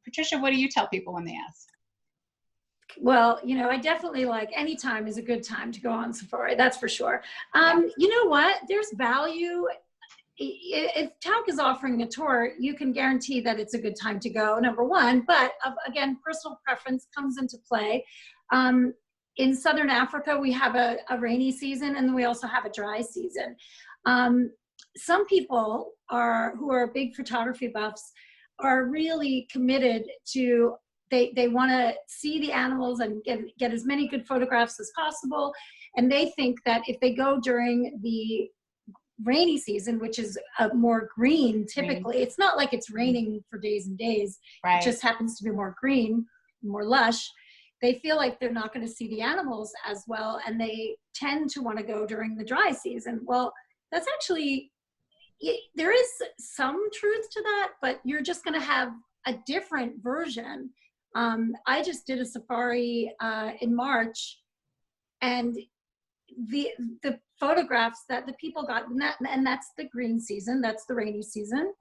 Patricia, what do you tell people when they ask? Well, you know, I definitely like any time is a good time to go on safari. That's for sure. You know what? There's value. If Tauck is offering a tour, you can guarantee that it's a good time to go, number one. But again, personal preference comes into play. In Southern Africa, we have a rainy season, and then we also have a dry season. Some people who are big photography buffs are really committed to, they want to see the animals and get as many good photographs as possible. And they think that if they go during the rainy season, which is more green typically, it's not like it's raining for days and days, it just happens to be more green, more lush. They feel like they're not going to see the animals as well, and they tend to want to go during the dry season. Well, that's actually, there is some truth to that, but you're just going to have a different version. I just did a safari in March, and the photographs that the people got, and that's the green season, that's the rainy season.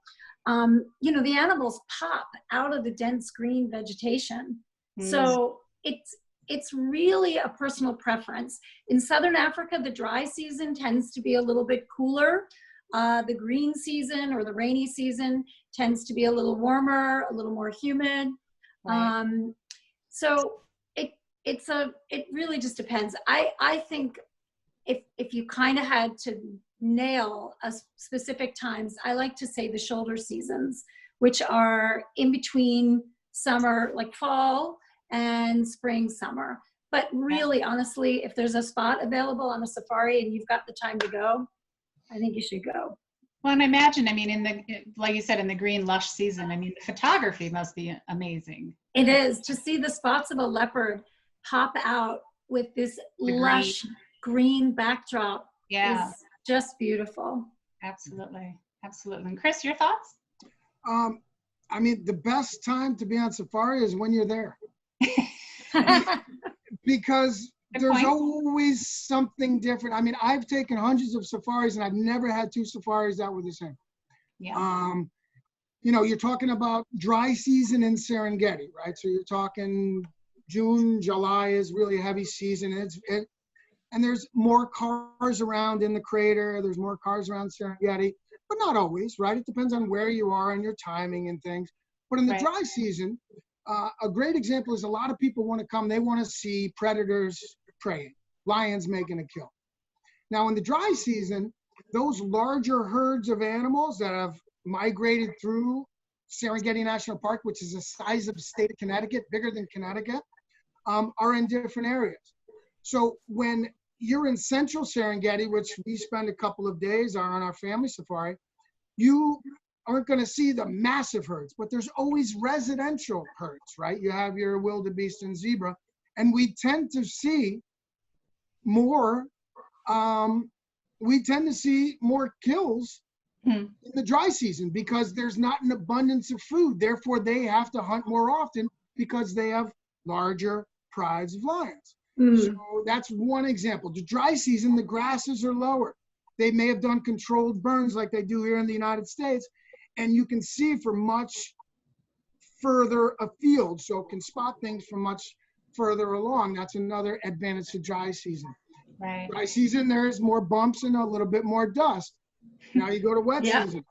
You know, the animals pop out of the dense green vegetation. So it's really a personal preference. In Southern Africa, the dry season tends to be a little bit cooler. The green season or the rainy season tends to be a little warmer, a little more humid. So it really just depends. I think if you kind of had to nail a specific times, I like to say the shoulder seasons, which are in between summer, like fall, and spring, summer. But really, honestly, if there's a spot available on a safari and you've got the time to go, I think you should go. Well, and I imagine, I mean, like you said, in the green lush season, I mean, the photography must be amazing. It is. To see the spots of a leopard pop out with this lush green backdrop is just beautiful. Absolutely. Absolutely. And Chris, your thoughts? I mean, the best time to be on safari is when you're there. Because there's always something different. I mean, I've taken hundreds of safaris and I've never had two safaris that were the same. You know, you're talking about dry season in Serengeti, right? So you're talking June, July is really a heavy season. And there's more cars around in the crater. There's more cars around Serengeti, but not always, right? It depends on where you are and your timing and things. But in the dry season, a great example is a lot of people want to come. They want to see predators preying, lions making a kill. Now in the dry season, those larger herds of animals that have migrated through Serengeti National Park, which is the size of the state of Connecticut, bigger than Connecticut, are in different areas. So when you're in central Serengeti, which we spend a couple of days on our family safari, you aren't going to see the massive herds, but there's always residential herds, right? You have your wildebeest and zebra, and we tend to see more kills in the dry season because there's not an abundance of food. Therefore, they have to hunt more often because they have larger prides of lions. So that's one example. The dry season, the grasses are lower. They may have done controlled burns like they do here in the United States, and you can see from much further afield, so it can spot things from much further along. That's another advantage to dry season. Right. Dry season, there's more bumps and a little bit more dust. Now you go to wet season.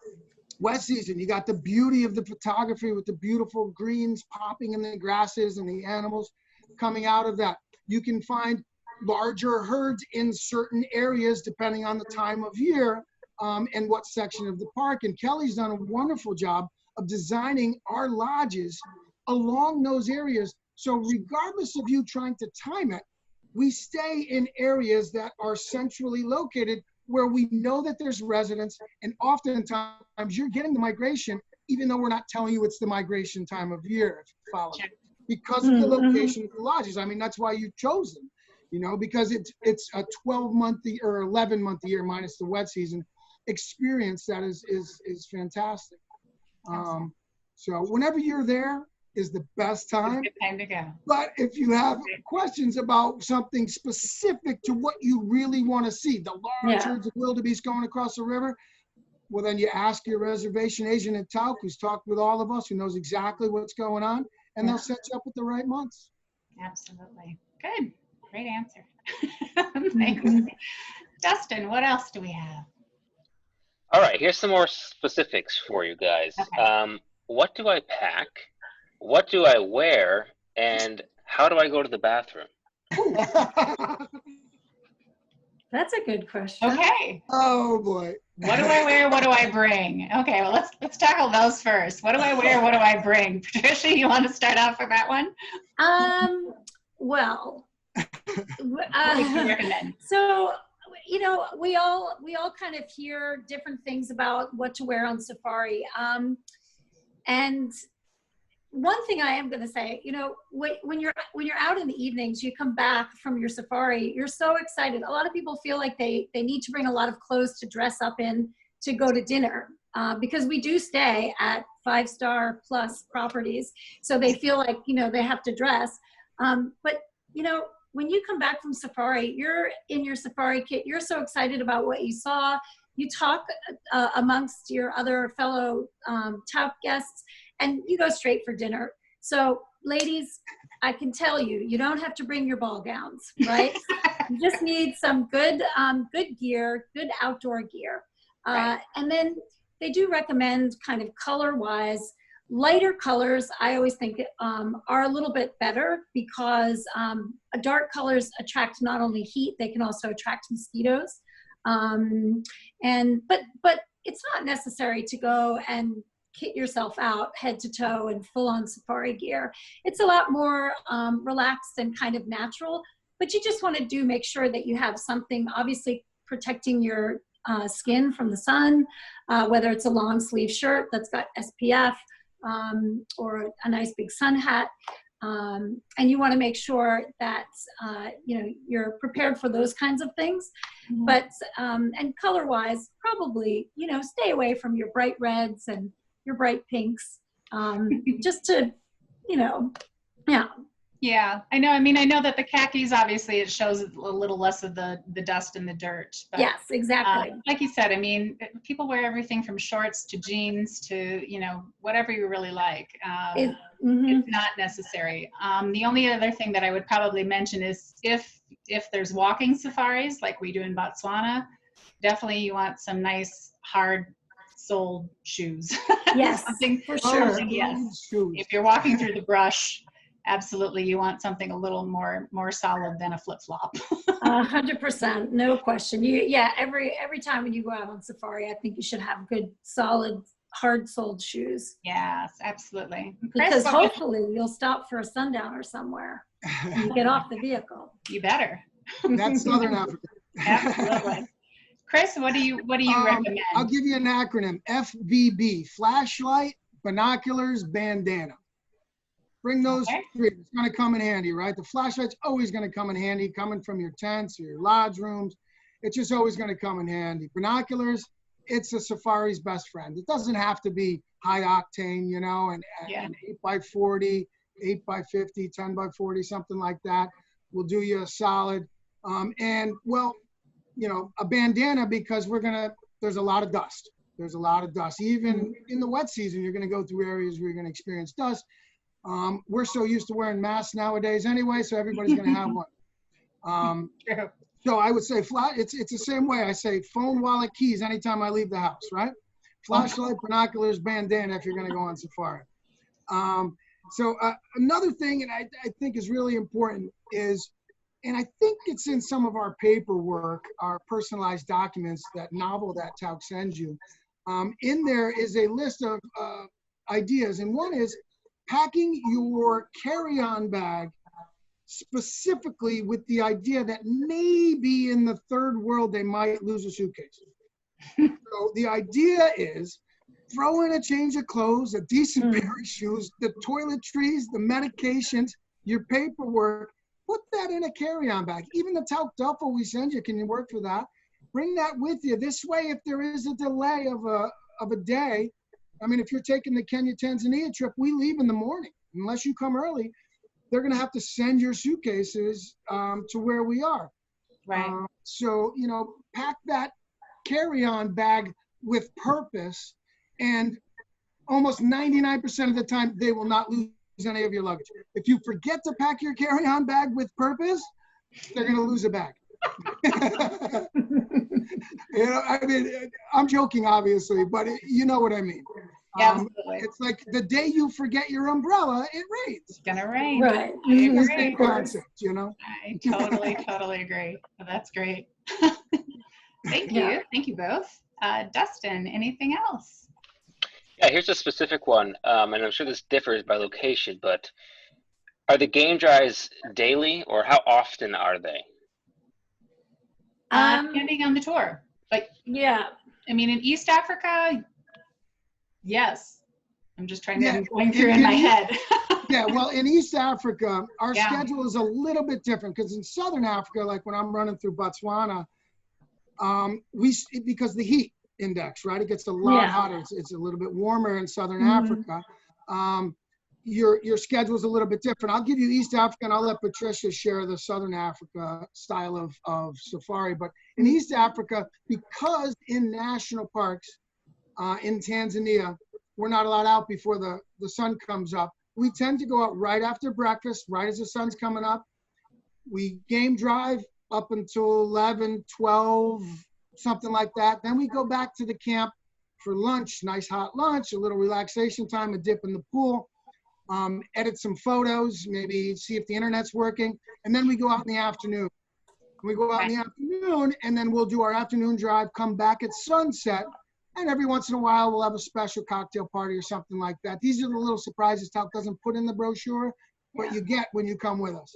Wet season, you got the beauty of the photography with the beautiful greens popping in the grasses and the animals coming out of that. You can find larger herds in certain areas depending on the time of year and what section of the park. And Kelly's done a wonderful job of designing our lodges along those areas. So regardless of you trying to time it, we stay in areas that are centrally located where we know that there's residents, and oftentimes you're getting the migration, even though we're not telling you it's the migration time of year, if you follow, because of the location of the lodges. I mean, that's why you chose them, you know, because it's a 12-month or 11-month a year minus the wet season experience that is fantastic. So whenever you're there is the best time. Good time to go. But if you have questions about something specific to what you really want to see, the large herds of wildebeest going across the river, well, then you ask your reservation agent at Tauck, who's talked with all of us, who knows exactly what's going on, and they'll set you up with the right months. Absolutely. Good. Great answer. Thanks. Dustin, what else do we have? All right, here's some more specifics for you guys. Okay. What do I pack? What do I wear? And how do I go to the bathroom? That's a good question. Okay. Oh boy. What do I wear? What do I bring? Okay, well, let's tackle those first. What do I wear? What do I bring? Patricia, you want to start off with that one? Well, What would you recommend? so, you know, we all kind of hear different things about what to wear on safari. And one thing I am going to say, you know, when you're out in the evenings, you come back from your safari, you're so excited. A lot of people feel like they need to bring a lot of clothes to dress up in to go to dinner because we do stay at 5-star plus properties. So they feel like, you know, they have to dress. But, you know, when you come back from safari, you're in your safari kit, you're so excited about what you saw. You talk amongst your other fellow Tauck guests, and you go straight for dinner. So ladies, I can tell you, you don't have to bring your ball gowns, right? You just need some good gear, good outdoor gear. Right. And then they do recommend kind of color-wise, lighter colors, I always think are a little bit better because dark colors attract not only heat, they can also attract mosquitoes. But it's not necessary to go and kit yourself out head to toe in full-on safari gear. It's a lot more relaxed and kind of natural, but you just want to make sure that you have something obviously protecting your skin from the sun, whether it's a long sleeve shirt that's got SPF or a nice big sun hat. And you want to make sure that you know, you're prepared for those kinds of things. But and color-wise, probably, you know, stay away from your bright reds and your bright pinks, just to, you know, Yeah, I know. I mean, I know that the khakis, obviously, it shows a little less of the dust and the dirt. But, yes, exactly. like you said, I mean, people wear everything from shorts to jeans to, you know, whatever you really like. It's not necessary. The only other thing that I would probably mention is if there's walking safaris like we do in Botswana, definitely you want some nice hard-soled shoes. Yes, Something for sure. Yes. If you're walking through the brush, Absolutely. You want something a little more solid than a flip-flop. 100%, no question. Yeah, every time when you go out on safari, I think you should have good, solid, hard-soled shoes. Yes, absolutely. Because Chris, hopefully you'll stop for a sundowner somewhere and get off the vehicle. You better. That's Southern Africa. Absolutely. Chris, what do you recommend? I'll give you an acronym: FBB: flashlight, binoculars, bandana. Bring those three. It's going to come in handy, right? The flashlight's always going to come in handy, coming from your tents or your lodge rooms. It's just always going to come in handy. Binoculars, it's a safari's best friend. It doesn't have to be high octane, you know, and 8x40, 8x50, 10x40, something like that will do you a solid. And well, you know, a bandana, because there's a lot of dust. There's a lot of dust. Even in the wet season, you're going to go through areas where you're going to experience dust. We're so used to wearing masks nowadays anyway, so everybody's going to have one. So I would say it's the same way. I say phone, wallet, keys anytime I leave the house, right? Flashlight, binoculars, bandana if you're going to go on safari. So another thing, and I think is really important is, and I think it's in some of our paperwork, our personalized documents, that novel that Tauck sends you. In there is a list of ideas, and one is packing your carry-on bag specifically with the idea that maybe in the third world they might lose a suitcase. So the idea is throw in a change of clothes, a decent pair of shoes, the toiletries, the medications, your paperwork, put that in a carry-on bag. Even the Tauck duffel we send you, can you work for that? Bring that with you. This way, if there is a delay of a day, I mean, if you're taking the Kenya, Tanzania trip, we leave in the morning. Unless you come early, they're going to have to send your suitcases to where we are. Right. So, you know, pack that carry-on bag with purpose, and almost 99% of the time, they will not lose any of your luggage. If you forget to pack your carry-on bag with purpose, they're going to lose a bag. You know, I mean, I'm joking, obviously, but you know what I mean. It's like the day you forget your umbrella, it rains. It's gonna rain. Right. It's the same concept, you know. I totally agree. Well, that's great. Thank you. Yeah. Thank you both. Dustin, anything else? Yeah, here's a specific one, and I'm sure this differs by location, but are the game drives daily, or how often are they? Depending on the tour. Like, yeah. I mean, in East Africa, yes. I'm just trying to going through in my head. Yeah, well, in East Africa, our schedule is a little bit different, because in Southern Africa, like when I'm running through Botswana, because the heat index, right? It gets a lot hotter. It's a little bit warmer in Southern Africa. Your schedule is a little bit different. I'll give you East Africa, and I'll let Patricia share the Southern Africa style of safari. But in East Africa, because in national parks in Tanzania, we're not allowed out before the sun comes up. We tend to go out right after breakfast, right as the sun's coming up. We game drive up until 11, 12, something like that. Then we go back to the camp for lunch, nice hot lunch, a little relaxation time, a dip in the pool. Edit some photos, maybe see if the internet's working, and then we go out in the afternoon. We go out in the afternoon, and then we'll do our afternoon drive, come back at sunset, and every once in a while we'll have a special cocktail party or something like that. These are the little surprises Tauck doesn't put in the brochure, but you get when you come with us.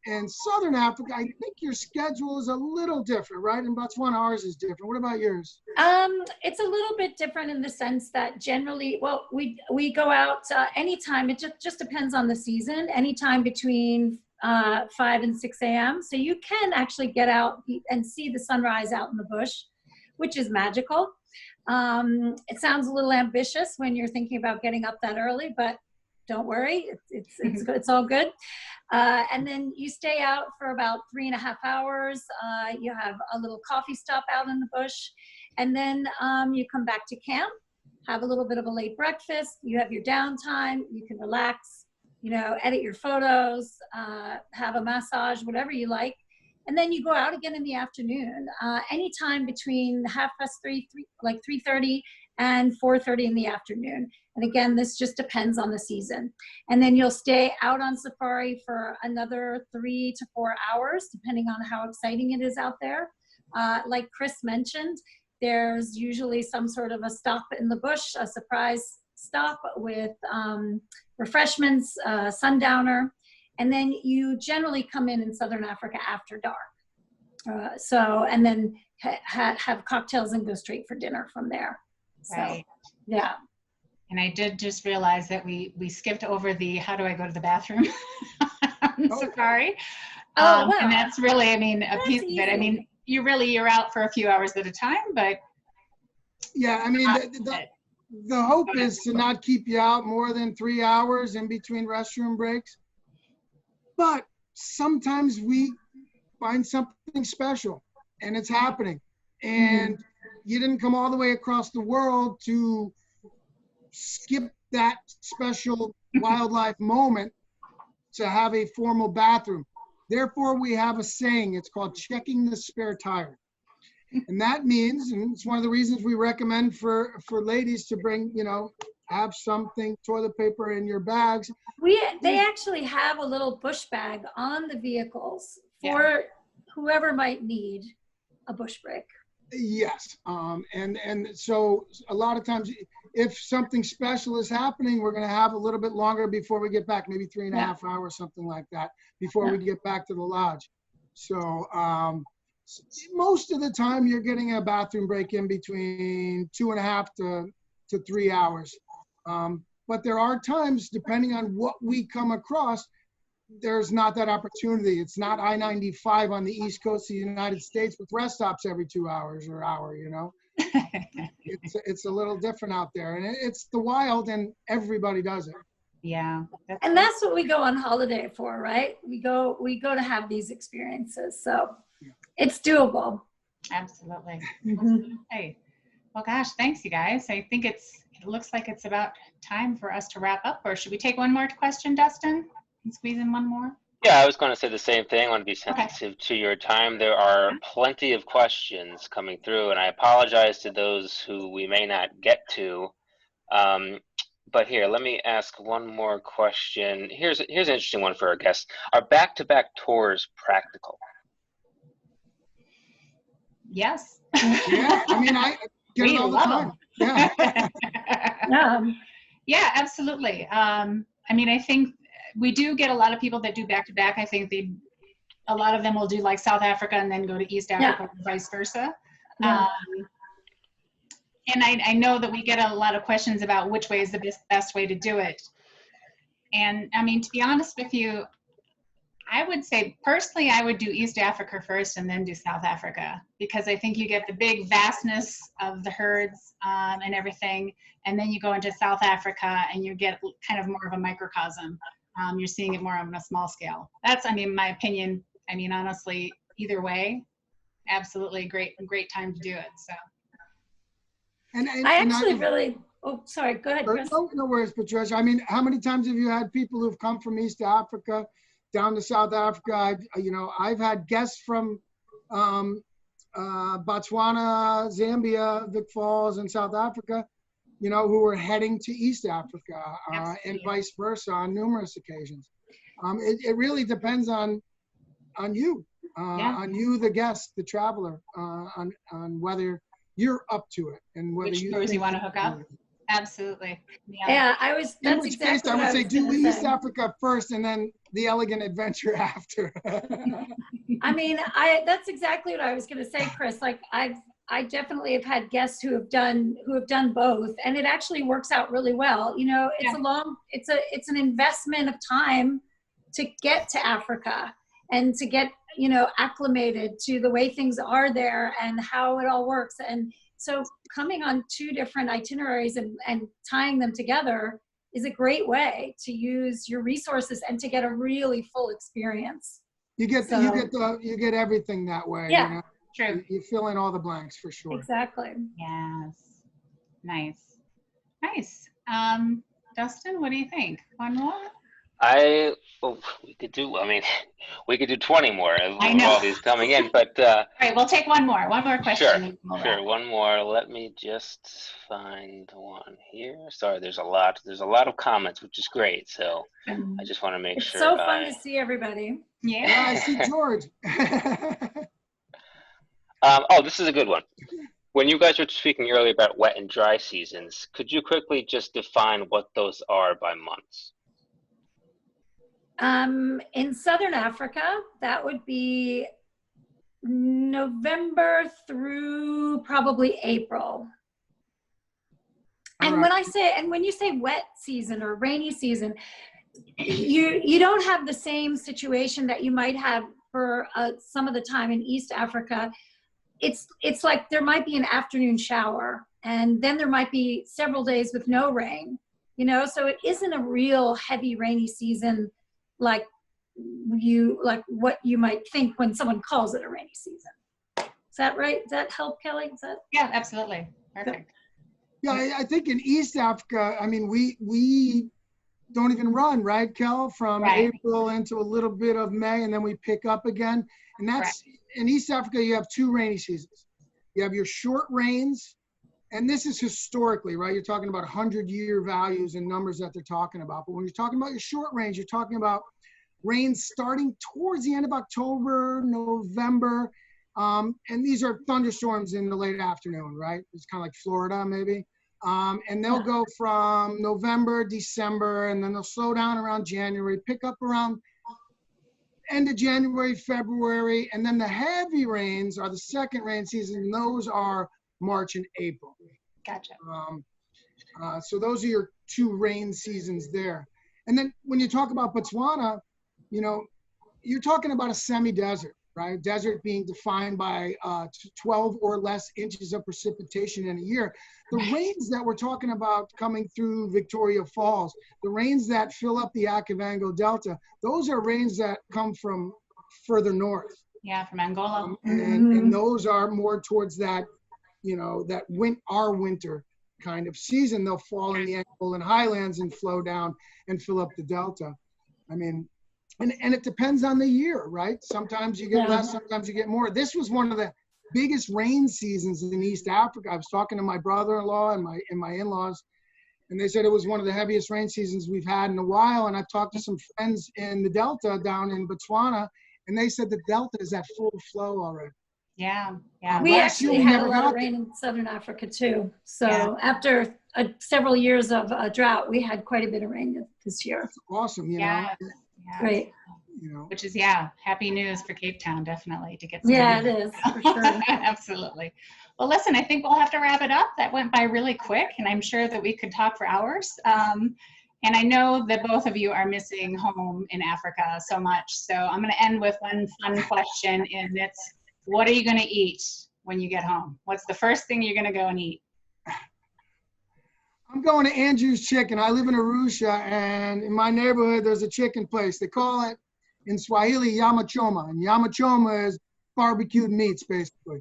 In Southern Africa, I think your schedule is a little different, right? In Botswana, ours is different. What about yours? It's a little bit different in the sense that generally, well, we go out anytime. It just depends on the season. Anytime between 5 and 6 a.m. So you can actually get out and see the sunrise out in the bush, which is magical. It sounds a little ambitious when you're thinking about getting up that early, but don't worry, it's all good. And then you stay out for about 3.5 hours. You have a little coffee stop out in the bush, and then you come back to camp, have a little bit of a late breakfast. You have your downtime. You can relax, you know, edit your photos, have a massage, whatever you like. And then you go out again in the afternoon, anytime between 3:30 and 4:30 in the afternoon. And again, this just depends on the season. And then you'll stay out on safari for another 3 to 4 hours, depending on how exciting it is out there. Like Chris mentioned, there's usually some sort of a stop in the bush, a surprise stop with refreshments, sundowner, and then you generally come in Southern Africa after dark. And then have cocktails and go straight for dinner from there. So, Right. yeah. And I did just realize that we skipped over the how do I go to the bathroom on safari. Oh, wow. And that's really, I mean, a piece of it. I easy. mean, you're out for a few hours at a time, but Yeah, I mean, the hope is to not keep you out more than 3 hours in between restroom breaks. But sometimes we find something special and it's happening. And you didn't come all the way across the world to skip that special wildlife moment to have a formal bathroom. Therefore, we have a saying, it's called checking the spare tire. And that means, and it's one of the reasons we recommend for ladies to bring, you know, have something, toilet paper in your bags. They actually have a little bush bag on the vehicles for whoever might need a bush break. Yes, and so a lot of times, if something special is happening, we're going to have a little bit longer before we get back, maybe 3.5 hours, something like that, before we get back to the lodge. So most of the time, you're getting a bathroom break in between 2.5 to 3 hours. But there are times, depending on what we come across, there's not that opportunity. It's not I-95 on the East Coast of the United States with rest stops every 2 hours or hour, you know. It's a little different out there, and it's the wild, and everybody does it. yeah. And that's what we go on holiday for, right? We go to have these experiences. So it's doable. Absolutely. Mhm. Hey, well, gosh, thanks, you guys. I think it looks like it's about time for us to wrap up, or should we take one more question, Dustin? And squeeze in one more? Yeah, I was going to say the same thing. I want to be sensitive to your time. There are plenty of questions coming through, and I apologize to those who we may not get to. But here, let me ask one more question. Here's an interesting one for our guests. Are back-to-back tours practical? Yes. Yeah, I mean, I get it all the time. Yeah. Yeah, absolutely. I mean, I think we do get a lot of people that do back-to-back. I think a lot of them will do like South Africa and then go to East Africa, and vice versa. Yeah. And I know that we get a lot of questions about which way is the best way to do it. And I mean, to be honest with you, I would say personally, I would do East Africa first and then do South Africa, because I think you get the big vastness of the herds and everything. And then you go into South Africa and you get kind of more of a microcosm. You're seeing it more on a small scale. That's, I mean, my opinion. I mean, honestly, either way, absolutely great time to do it. So. I actually really, oh, sorry, go ahead, Chris. No worries, Patricia. I mean, how many times have you had people who've come from East Africa down to South Africa? I've had guests from Botswana, Zambia, Vic Falls, and South Africa, who were heading to East Africa and vice versa on numerous occasions. It really depends on you, on you, the guest, the traveler, on whether you're up to it and whether which tours you want to hook up. Absolutely. Yeah, in which case I would say do East Africa first and then the elegant adventure after. I mean, that's exactly what I was going to say, Chris. Like I definitely have had guests who have done both, and it actually works out really well. It's an investment of time to get to Africa and to get acclimated to the way things are there and how it all works. And so coming on 2 different itineraries and tying them together is a great way to use your resources and to get a really full experience. You get everything that way. Yeah, true. You fill in all the blanks for sure. Exactly. Yes. Nice. Dustin, what do you think? One more? We could do, I mean, we could do 20 more I with know. all these coming in, but All right, we'll take one more question. sure, And we'll wrap sure. it. One more. Let me just find one here. Sorry, there's a lot of comments, which is great. So I just want to make It's sure so fun to see everybody. Yeah, I Yeah. see George. Oh, this is a good one. When you guys were speaking earlier about wet and dry seasons, could you quickly just define what those are by months? In Southern Africa, that would be November through probably April. And when you say wet season or rainy season, you don't have the same situation that you might have for some of the time in East Africa. It's like there might be an afternoon shower, and then there might be several days with no rain, you know, so it isn't a real heavy rainy season like what you might think when someone calls it a rainy season. Is that right? Does that help, Kelly? Yeah, absolutely. Perfect. Yeah, I think in East Africa, I mean, we don't even run, right, Kel? From April into a little bit of May, and then we pick up again. And that's, in East Africa, you have two rainy seasons. You have your short rains, and this is historically, right? You're talking about 100-year values and numbers that they're talking about. But when you're talking about your short rains, you're talking about rains starting towards the end of October, November. And these are thunderstorms in the late afternoon, right? It's kind of like Florida, maybe. And they'll go from November, December, and then they'll slow down around January, pick up around end of January, February, and then the heavy rains are the second rain season, and those are March and April. Gotcha. So those are your two rain seasons there. And then when you talk about Botswana, you know, you're talking about a semi-desert, right? Desert being defined by 12 or less inches of precipitation in a year. The rains that we're talking about coming through Victoria Falls, the rains that fill up the Okavango Delta, those are rains that come from further north. Yeah, from Angola. And those are more towards that, you know, that our winter kind of season. They'll fall in the Angolan highlands and flow down and fill up the Delta. I mean, and it depends on the year, right? Sometimes you get less, sometimes you get more. This was one of the biggest rain seasons in East Africa. I was talking to my brother-in-law and my in-laws, and they said it was one of the heaviest rain seasons we've had in a while. And I've talked to some friends in the Delta down in Botswana, and they said the Delta is at full flow already. Yeah. We actually had a lot of rain in Southern Africa too. So after several years of drought, we had quite a bit of rain this year. That's awesome, you know. Great. You know. Which is, happy news for Cape Town, definitely, to get some. Yeah, it is, for sure. Absolutely. Well, listen, I think we'll have to wrap it up. That went by really quick, and I'm sure that we could talk for hours. And I know that both of you are missing home in Africa so much. So I'm going to end with one fun question, and it's, what are you going to eat when you get home? What's the first thing you're going to go and eat? I'm going to Andrew's Chicken. I live in Arusha, and in my neighborhood, there's a chicken place. They call it, in Swahili, Nyama Choma. And Nyama Choma is barbecued meats, basically.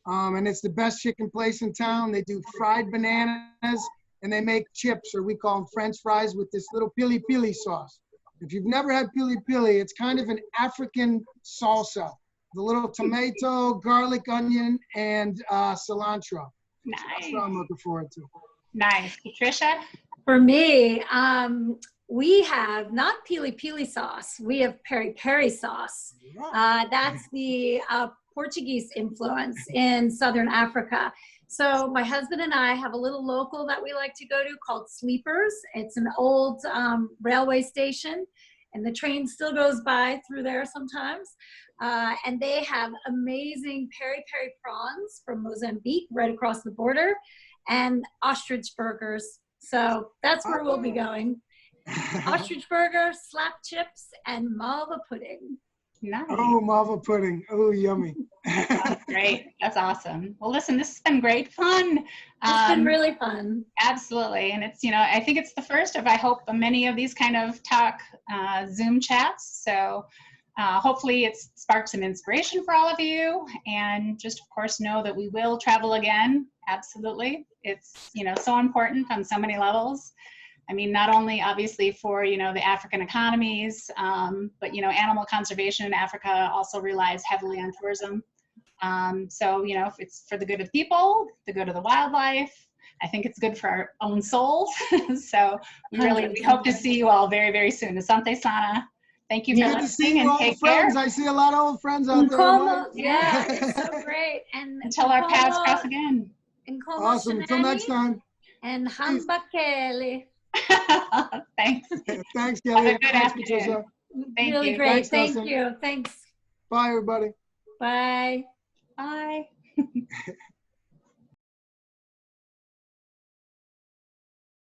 And it's the best chicken place in town. They do fried bananas, and they make chips, or we call them French fries, with this little pili pili sauce. If you've never had pili pili, it's kind of an African salsa. The little tomato, garlic, onion, and cilantro. Nice. That's what I'm looking forward to. Nice. Patricia? For me, we have not pili pili sauce. We have peri peri sauce. That's the Portuguese influence in Southern Africa. So my husband and I have a little local that we like to go to called Sleepers. It's an old railway station, and the train still goes by through there sometimes. And they have amazing peri peri prawns from Mozambique right across the border, and ostrich burgers. So that's where we'll be going. Ostrich burger, slap chips, and malva pudding. Nice. Oh, malva pudding. Oh, yummy. That's great. That's awesome. Well, listen, this has been great fun. It's been really fun. Absolutely. And it's, I think it's the first of, I hope, many of these kind of talk Zoom chats. So hopefully it's sparked some inspiration for all of you. And just, of course, know that we will travel again. Absolutely. It's, so important on so many levels. I mean, not only obviously for, you know, the African economies, but, you know, animal conservation in Africa also relies heavily on tourism. So, you know, if it's for the good of people, the good of the wildlife, I think it's good for our own souls. So we hope to see you all very, very soon. Asante Sana. Thank you for Good to see listening you, and all take friends. care I see a lot of old friends out there. Nkomo, Mike. yeah, it's so great. And until our paths Nkomo- cross again. Nkomo Awesome. Until next Shinani time. and Peace. Hamba Kelly. Thanks. Thanks, Have Kelly. a good Thanks, afternoon. Patricia. Thank Really you. great. Thanks, Thank Dustin. you. Thanks. Bye, everybody. Bye. Bye.